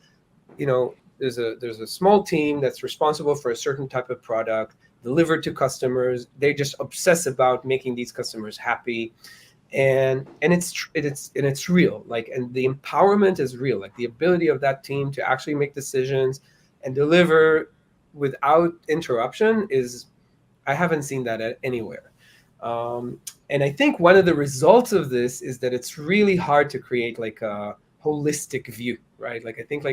there's a small team that's responsible for a certain type of product delivered to customers. They just obsess about making these customers happy, and it's real. And the empowerment is real. Like the ability of that team to actually make decisions and deliver without interruption I haven't seen that anywhere. And I think one of the results of this is that it's really hard to create like a holistic view, right? Like I think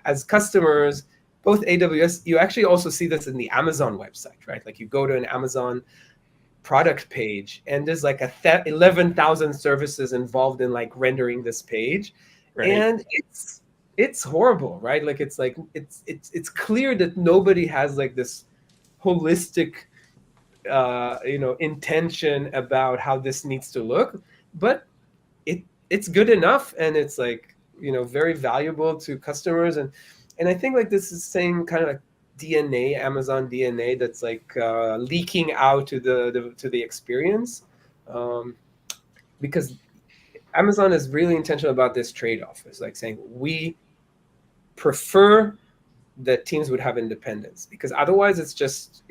as customers, both AWS, you actually also see this in the Amazon website, right? Like you go to an Amazon product page and there's like 11,000 services involved in like rendering this page. Right. And it's horrible, right? Like it's clear that nobody has like this holistic intention about how this needs to look, but it's good enough, and it's like very valuable to customers, and I think like this is same kind of like DNA, Amazon DNA, that's like leaking out to the experience, because Amazon is really intentional about this trade-off. It's like saying we prefer that teams would have independence, because otherwise it's just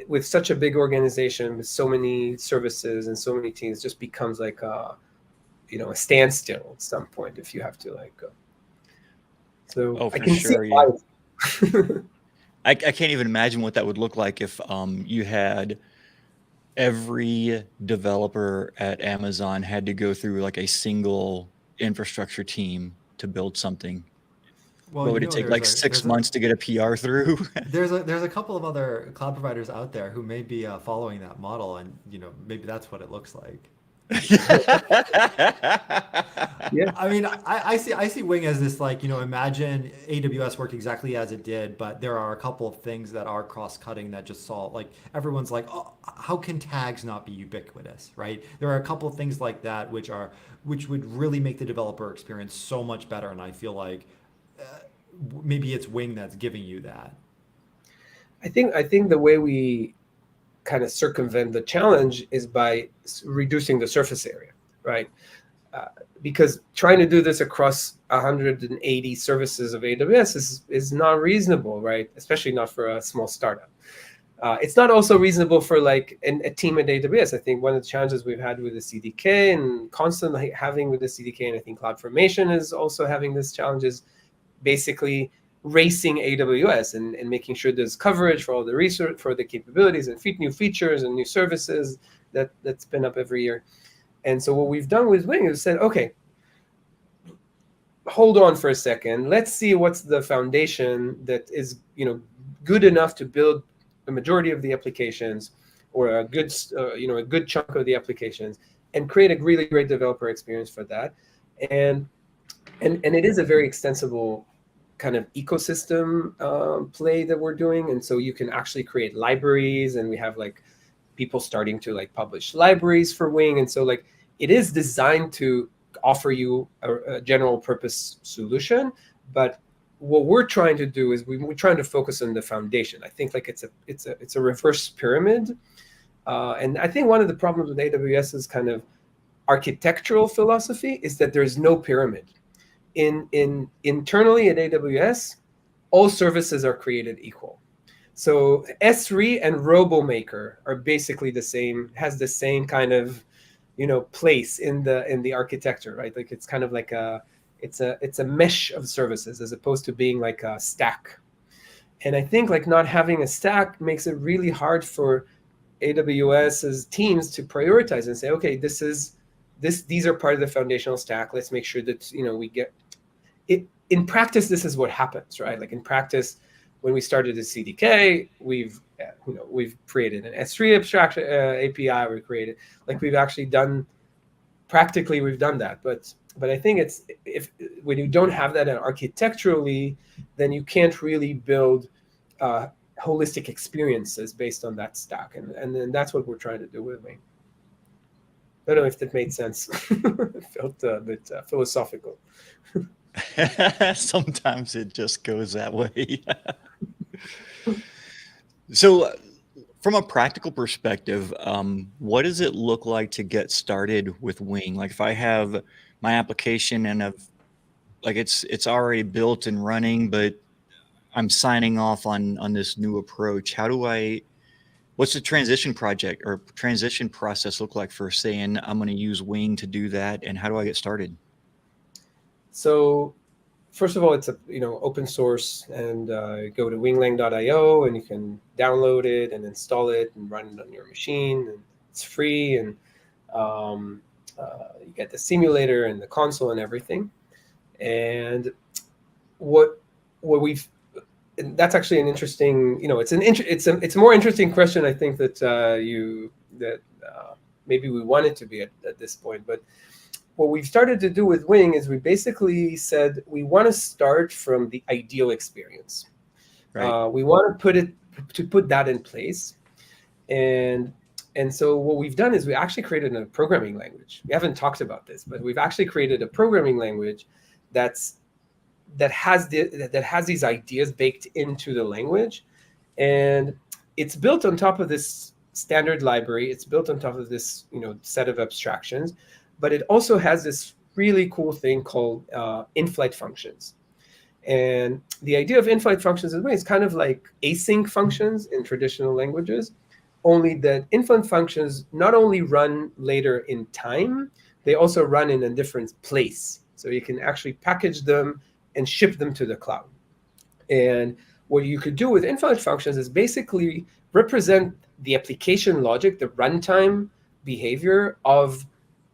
with such a big organization with so many services and so many teams, just becomes like a standstill at some point if you have to like go. So I can sure, see why. Yeah. I can't even imagine what that would look like if you had every developer at Amazon had to go through like a single infrastructure team to build something. Well, what would it take? Like 6 months to get a PR through? There's a couple of other cloud providers out there who may be following that model, and maybe that's what it looks like. Yeah, I mean, I see Wing as this like imagine AWS worked exactly as it did, but there are a couple of things that are cross-cutting that just solve, like everyone's like, oh, how can tags not be ubiquitous, right? There are a couple of things like that which would really make the developer experience so much better, and I feel like maybe it's Wing that's giving you that. I think the way we kind of circumvent the challenge is by reducing the surface area, right? Because trying to do this across 180 services of AWS is not reasonable, right? Especially not for a small startup. It's not also reasonable for like a team at AWS. I think one of the challenges we've had with the CDK and constantly having with the CDK, and I think CloudFormation is also having this challenge, is basically racing AWS and making sure there's coverage for all the research, for the capabilities and new features and new services that spin up every year. And so what we've done with Wing is said, okay, hold on for a second. Let's see what's the foundation that is good enough to build the majority of the applications, or a good chunk of the applications, and create a really great developer experience for that. And it is a very extensible kind of ecosystem play that we're doing. And so you can actually create libraries, and we have like people starting to like publish libraries for Wing. And so like it is designed to offer you a general purpose solution. But what we're trying to do is we're trying to focus on the foundation. I think like it's a reverse pyramid. And I think one of the problems with AWS is kind of architectural philosophy is that there's no pyramid. Internally at AWS, all services are created equal. So S3 and RoboMaker are basically the same, has the same kind of, place in the architecture, right? Like it's kind of like it's a mesh of services as opposed to being like a stack. And I think like not having a stack makes it really hard for AWS's teams to prioritize and say, okay, these are part of the foundational stack. Let's make sure that we get it. In practice, this is what happens, right? Like in practice, when we started the CDK, we've created an S3 abstraction API. We've actually done that. But I think when you don't have that architecturally, then you can't really build holistic experiences based on that stack, and then that's what we're trying to do with Wing. I don't know if that made sense. It felt a bit philosophical. Sometimes it just goes that way. So, from a practical perspective, what does it look like to get started with Wing? Like, if I have my application and it's already built and running, but I'm signing off on this new approach, what's the transition project or transition process look like for saying I'm going to use Wing to do that, and how do I get started? So first of all, it's open source, and go to winglang.io and you can download it and install it and run it on your machine, and it's free, and you get the simulator and the console and everything. And what we've and that's actually an interesting, it's a more interesting question, I think, that maybe we want it to be at this point. But what we've started to do with Wing is we basically said we want to start from the ideal experience. Right. We want to put that in place, and so what we've done is we actually created a programming language. We haven't talked about this, but we've actually created a programming language that has these ideas baked into the language, and it's built on top of this standard library. It's built on top of this set of abstractions, but it also has this really cool thing called in-flight functions. And the idea of in-flight functions is kind of like async functions in traditional languages, only that in-flight functions not only run later in time, they also run in a different place. So you can actually package them and ship them to the cloud. And what you could do with in-flight functions is basically represent the application logic, the runtime behavior of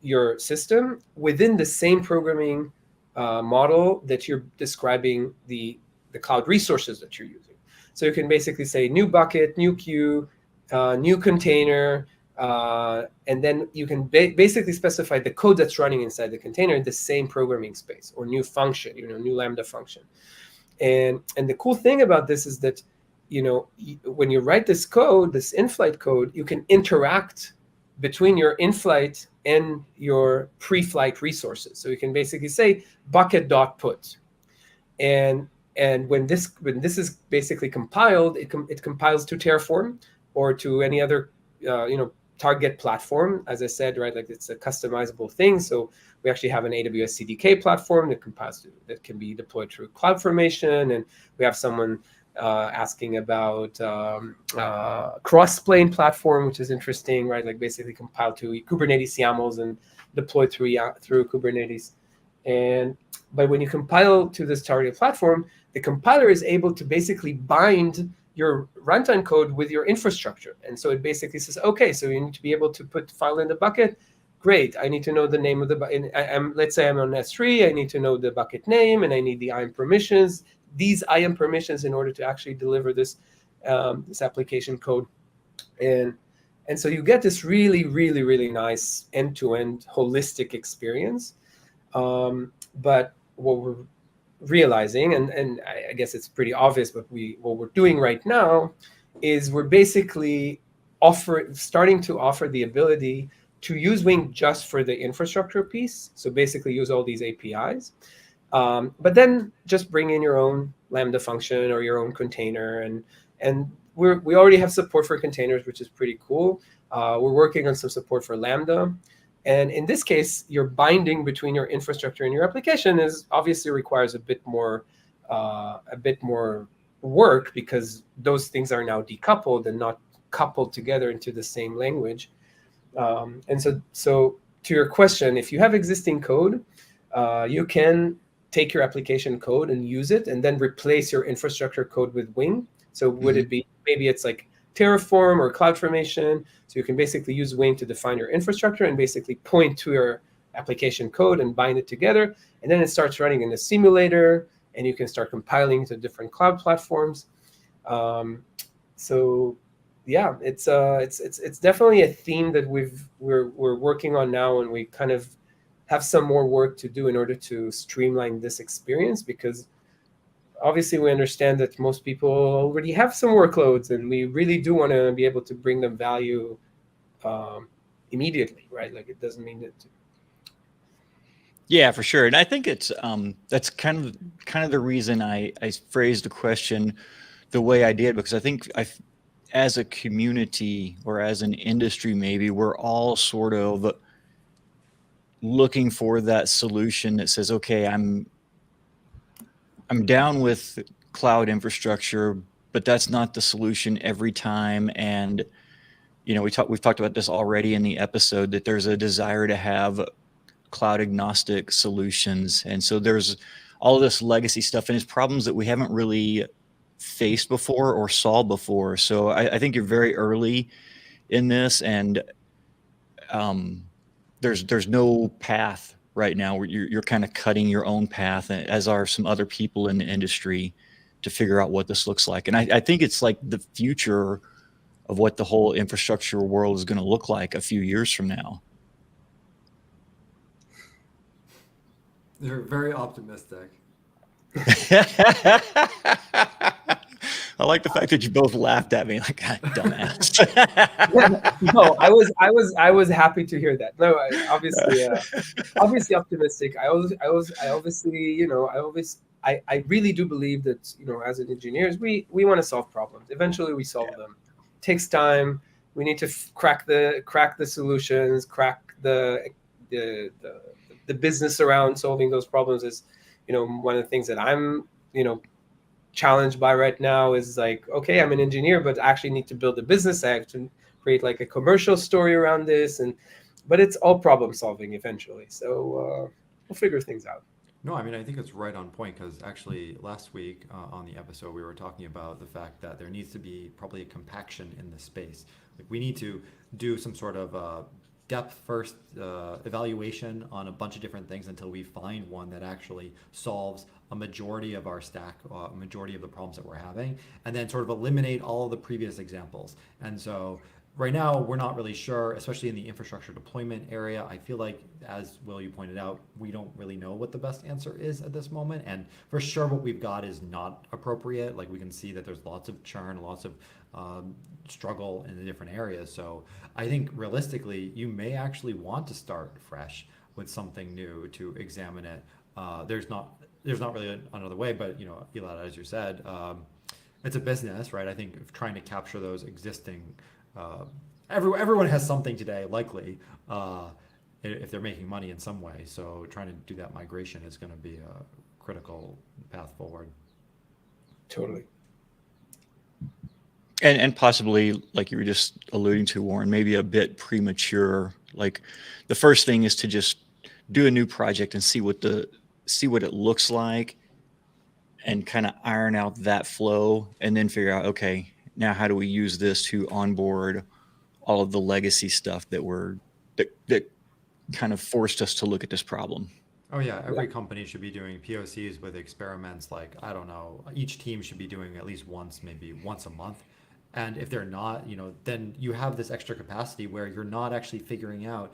your system within the same programming model that you're describing the cloud resources that you're using. So you can basically say new bucket, new queue, new container, and then you can basically specify the code that's running inside the container in the same programming space, or new function, new Lambda function. And the cool thing about this is that, when you write this code, this in-flight code, you can interact between your in-flight and your pre-flight resources. So you can basically say bucket.put. And when this is basically compiled, it compiles to Terraform or to any other target platform. As I said, right, like it's a customizable thing. So we actually have an AWS CDK platform that can be deployed through CloudFormation, and we have someone asking about cross-plane platform, which is interesting, right? Like basically compiled to Kubernetes YAMLs and deployed through Kubernetes. But when you compile to this target platform, the compiler is able to basically bind your runtime code with your infrastructure. And so it basically says, okay, so you need to be able to put file in the bucket. Great, I need to know the name of the bucket. Let's say I'm on S3, I need to know the bucket name, and I need the IAM permissions, these IAM permissions, in order to actually deliver this application code. And so you get this really, really, really nice end-to-end holistic experience. But what we're realizing, and I guess it's pretty obvious, but what we're doing right now is we're basically starting to offer the ability to use Wing just for the infrastructure piece. So basically use all these APIs, but then just bring in your own Lambda function or your own container, and we already have support for containers, which is pretty cool. We're working on some support for Lambda. And in this case, your binding between your infrastructure and your application is obviously requires a bit more work, because those things are now decoupled and not coupled together into the same language. And so to your question, if you have existing code, you can take your application code and use it, and then replace your infrastructure code with Wing. So would it be, maybe it's like Terraform or CloudFormation. So you can basically use Wing to define your infrastructure and basically point to your application code and bind it together. And then it starts running in a simulator, and you can start compiling to different cloud platforms. So yeah, it's definitely a theme that we're working on now, and we kind of have some more work to do in order to streamline this experience, because obviously we understand that most people already have some workloads, and we really do want to be able to bring them value immediately, right? Like, it doesn't mean that. Yeah, for sure. And I think it's that's kind of the reason I phrased the question the way I did, because I think as a community or as an industry, maybe we're all sort of looking for that solution that says, okay, I'm down with cloud infrastructure, but that's not the solution every time. And we've talked about this already in the episode, that there's a desire to have cloud agnostic solutions. And so there's all this legacy stuff, and it's problems that we haven't really faced before or solved before. So I think you're very early in this, and there's no path right now where you're kind of cutting your own path, as are some other people in the industry, to figure out what this looks like. And I think it's like the future of what the whole infrastructure world is going to look like a few years from now. You're very optimistic. I like the fact that you both laughed at me like, God, dumbass. No, I was happy to hear that. No, obviously optimistic. I really do believe that, as an engineers, we want to solve problems. Eventually we solve them. It takes time. We need to crack the solutions, crack the business around solving those problems. Is, one of the things that I'm, challenged by right now, is like, okay, I'm an engineer, but I actually need to build a business. I have to create like a commercial story around this, but it's all problem solving eventually. So we'll figure things out. No, I mean, I think it's right on point, because actually last week on the episode, we were talking about the fact that there needs to be probably a compaction in the space. Like, we need to do some sort of depth first evaluation on a bunch of different things until we find one that actually solves a majority of our stack, a majority of the problems that we're having, and then sort of eliminate all of the previous examples. And so right now, we're not really sure, especially in the infrastructure deployment area. I feel like, as Will, you pointed out, we don't really know what the best answer is at this moment. And for sure, what we've got is not appropriate. Like, we can see that there's lots of churn, lots of struggle in the different areas. So I think realistically, you may actually want to start fresh with something new to examine it. There's not really another way, but Elad, as you said, it's a business, right? I think trying to capture those existing, everyone has something today, likely, if they're making money in some way. So trying to do that migration is going to be a critical path forward. Totally. And possibly, like you were just alluding to, Warren, maybe a bit premature. Like, the first thing is to just do a new project and see what it looks like, and kind of iron out that flow, and then figure out, okay, now how do we use this to onboard all of the legacy stuff that kind of forced us to look at this problem. Oh yeah, every company should be doing POCs with experiments. Like, I don't know, each team should be doing at least maybe once a month. And if they're not, then you have this extra capacity where you're not actually figuring out,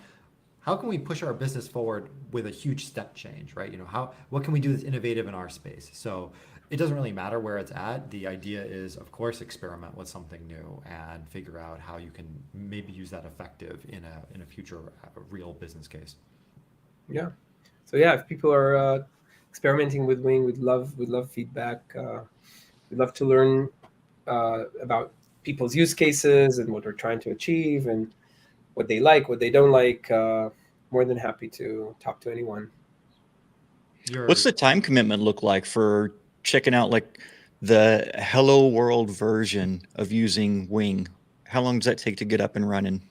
how can we push our business forward with a huge step change, right? What can we do that's innovative in our space? So it doesn't really matter where it's at. The idea is, of course, experiment with something new and figure out how you can maybe use that effective in a future real business case. Yeah. So yeah, if people are experimenting with Wing, we'd love feedback. We'd love to learn about people's use cases and what they're trying to achieve, and what they like, what they don't like. more than happy to talk to anyone. What's the time commitment look like for checking out like the Hello World version of using Wing? How long does that take to get up and running?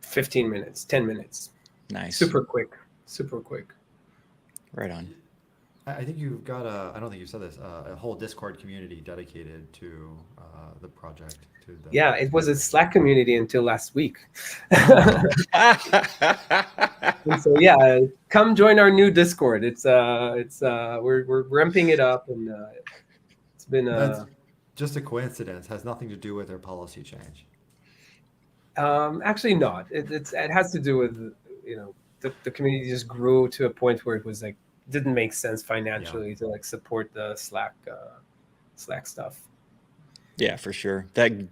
15 minutes, 10 minutes. Nice. Super quick. Right on. I think you've got I don't think you said this, a whole Discord community dedicated to the project. Yeah, it was a Slack community until last week. Oh. And so yeah, come join our new Discord. We're ramping it up, and it's been That's just a coincidence. Has nothing to do with their policy change. actually not. It has to do with, the community just grew to a point where it was like didn't make sense financially to like support the Slack stuff. Yeah, for sure. That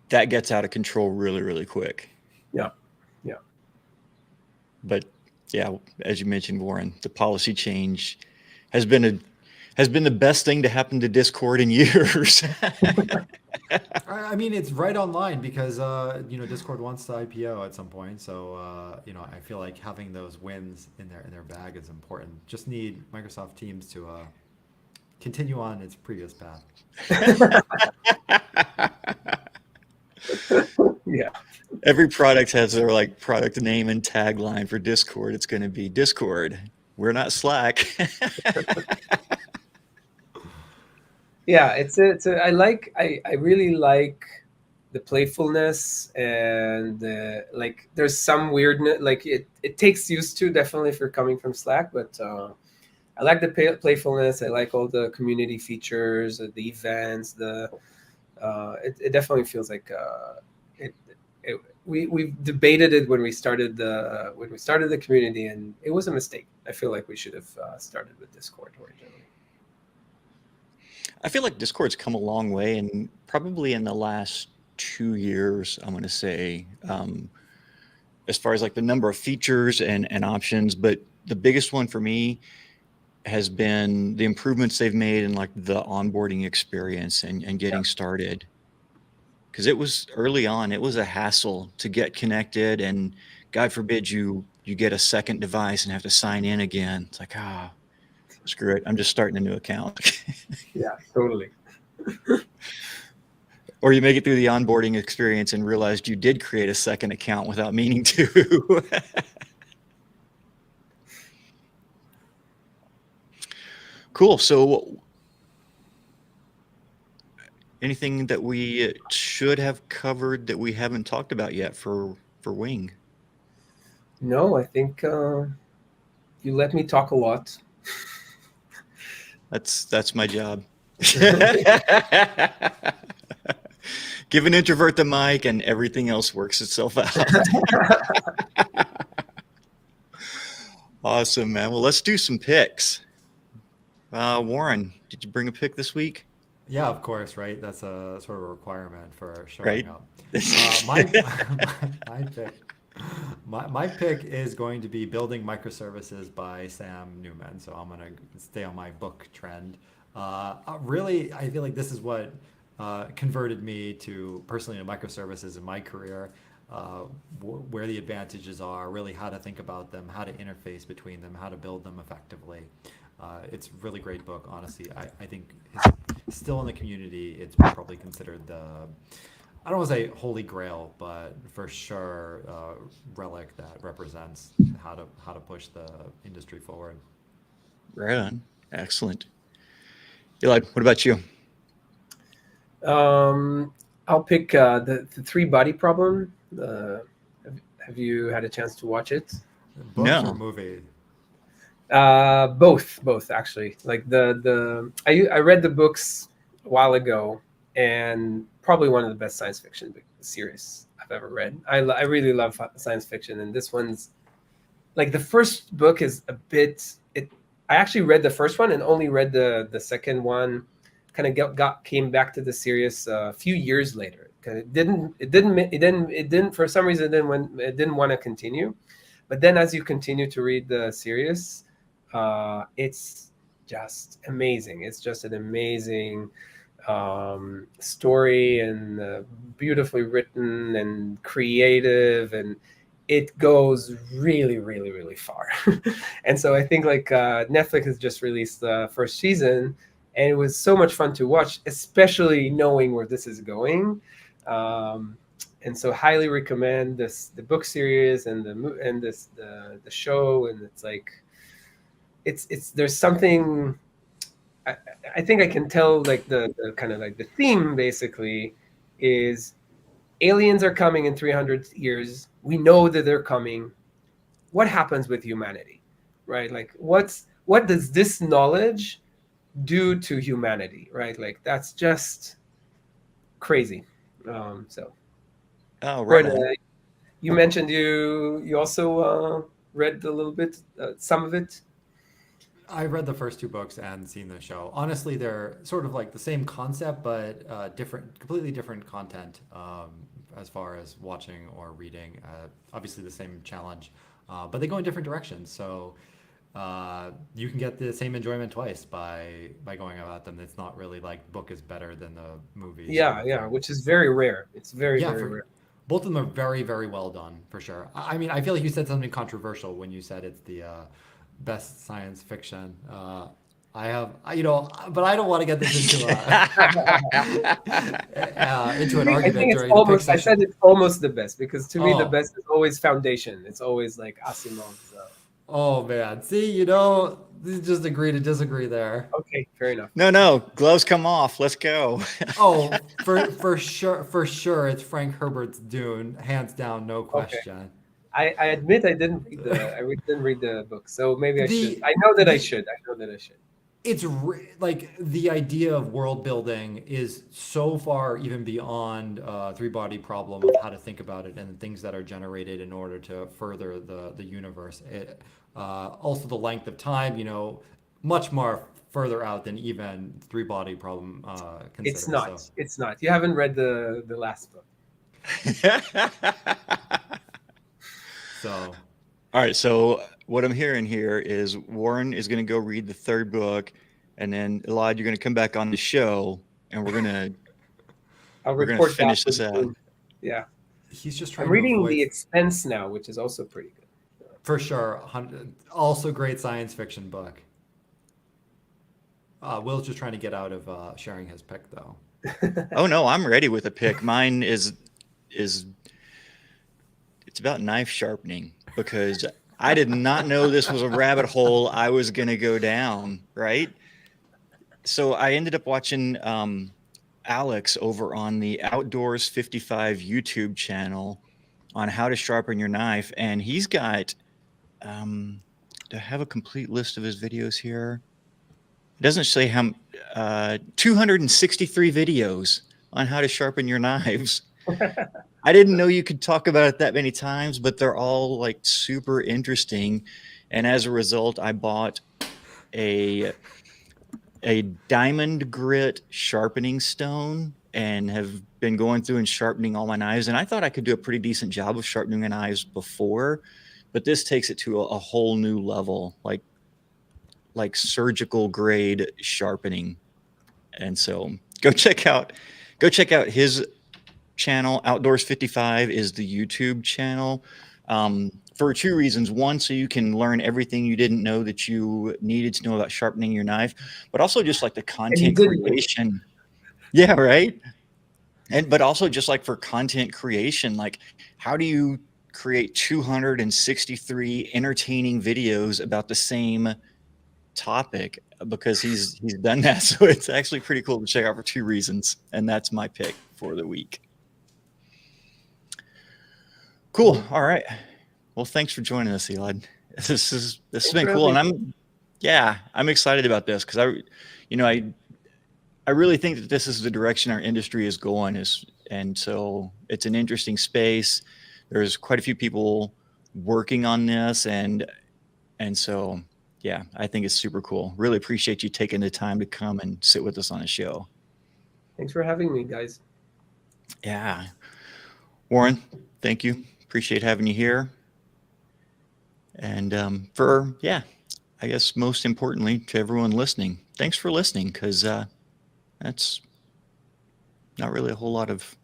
gets out of control really, really quick. Yeah. But yeah, as you mentioned, Warren, the policy change has been the best thing to happen to Discord in years. I mean, it's right online because Discord wants to IPO at some point. So I feel like having those wins in their bag is important. Just need Microsoft Teams to continue on its previous path. Yeah. Every product has their like product name and tagline for Discord. It's going to be Discord. We're not Slack. Yeah, I really like the playfulness, and like there's some weirdness, like it takes used to, definitely, if you're coming from Slack, but I like the playfulness. I like all the community features, the events, it definitely feels like we debated it when we started the community, and it was a mistake. I feel like we should have started with Discord originally. I feel like Discord's come a long way, and probably in the last 2 years, I'm going to say, as far as like the number of features and options. But the biggest one for me has been the improvements they've made in like the onboarding experience and getting started. Because it was early on, it was a hassle to get connected, and God forbid you get a second device and have to sign in again. It's like, screw it, I'm just starting a new account. Yeah, totally. Or you make it through the onboarding experience and realized you did create a second account without meaning to. Cool. So anything that we should have covered that we haven't talked about yet for Wing? No, I think you let me talk a lot. That's my job. Give an introvert the mic and everything else works itself out. Awesome, man. Well, let's do some picks. Warren, did you bring a pick this week? Yeah, of course, right? That's a sort of a requirement for showing Right. up. My pick is going to be Building Microservices by Sam Newman. So I'm going to stay on my book trend. Really, I feel like this is what converted me personally to microservices in my career, where the advantages are, really how to think about them, how to interface between them, how to build them effectively. It's a really great book, honestly. I think it's still in the community. It's probably considered I don't want to say holy grail, but for sure relic that represents how to push the industry forward. Right on. Excellent. Elad, what about you? I'll pick the three body problem. Have you had a chance to watch it? Books No. or movie? Both actually. Like I read the books a while ago, and probably one of the best science fiction series I've ever read. I really love science fiction, and this one's like the first book is a bit. I actually read the first one and only read the second one. Kind of came back to the series a few years later. It didn't for some reason it didn't want to continue. But then as you continue to read the series, it's just amazing. It's just an amazing story, and beautifully written and creative, and it goes really, really, really far. And so I think like Netflix has just released the first season, and it was so much fun to watch, especially knowing where this is going. And so highly recommend the book series and the show. And it's like it's there's something. I, I think I can tell like the kind of like the theme basically is aliens are coming in 300 years. We know that they're coming. What happens with humanity, right? Like what does this knowledge do to humanity, right? Like that's just crazy. So Oh, right Gordon, on. you mentioned you also read a little bit, some of it. I read the first two books and seen the show. Honestly, they're sort of like the same concept, but different, completely different content as far as watching or reading. Obviously, the same challenge, but they go in different directions. So you can get the same enjoyment twice by going about them. It's not really like book is better than the movie sort Yeah, of yeah, thing. which is very rare. It's very, Yeah, very for rare. both of them are very, very well done for sure. I mean, I feel like you said something controversial when you said it's the best science fiction. But I don't want to get this into into an I argument think it's during the pick almost. I session. said it's almost the best because to me the Oh, best is always Foundation. It's always like Asimov's. oh man. See, just agree to disagree there. Okay, fair enough. No, gloves come off. Let's go. Oh, for sure, it's Frank Herbert's Dune, hands down, no Okay, question. I admit didn't read the book, so maybe I should. The I know that I the should. I know that I should. like the idea of world building is so far even beyond three body problem of how to think about it and the things that are generated in order to further the universe. Also the length of time, much more further out than even three body problem It's considers. So not. It's not. You haven't read the last book. so All right, so what I'm hearing here is Warren is going to go read the third book, and then Elad, you're going to come back on the show, and I'll we're gonna report back finish this with out. you. Yeah, he's just I'm trying to reading avoid The Expense now, which is also pretty good. for sure. Also great science fiction book. Will's just trying to get out of sharing his pick though. Oh no, I'm ready with a pick. Mine is it's about knife sharpening because I did not know this was a rabbit hole I was gonna go down, right? So I ended up watching Alex over on the Outdoors 55 YouTube channel on how to sharpen your knife, and he's got to have a complete list of his videos here. It doesn't say how 263 videos on how to sharpen your knives. I didn't know you could talk about it that many times, but they're all like super interesting. And as a result, I bought a diamond grit sharpening stone and have been going through and sharpening all my knives. And I thought I could do a pretty decent job of sharpening my knives before, but this takes it to a whole new level, like surgical grade sharpening. And so go check out his channel. Outdoors 55 is the YouTube channel. For two reasons. One, so you can learn everything you didn't know that you needed to know about sharpening your knife, but also just like the And you content didn't. creation. Yeah, right. But also just like for content creation, like how do you create 263 entertaining videos about the same topic? Because he's done that. So it's actually pretty cool to check out for two reasons. And that's my pick for the week. Cool. All right. Well, thanks for joining us, Elad. This has been cool, and I'm excited about this because I really think that this is the direction our industry is going. And so it's an interesting space. There's quite a few people working on this, and so yeah, I think it's super cool. Really appreciate you taking the time to come and sit with us on the show. Thanks for having me, guys. Yeah, Warren, thank you. Appreciate having you here. And I guess most importantly to everyone listening, thanks for listening, because that's not really a whole lot of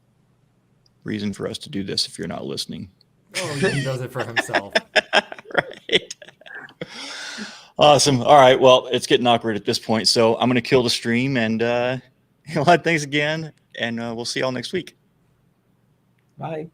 reason for us to do this if you're not listening. Oh, he does it for himself. Right. Awesome. All right. Well, it's getting awkward at this point, so I'm going to kill the stream. And Elad, thanks again, and we'll see y'all next week. Bye.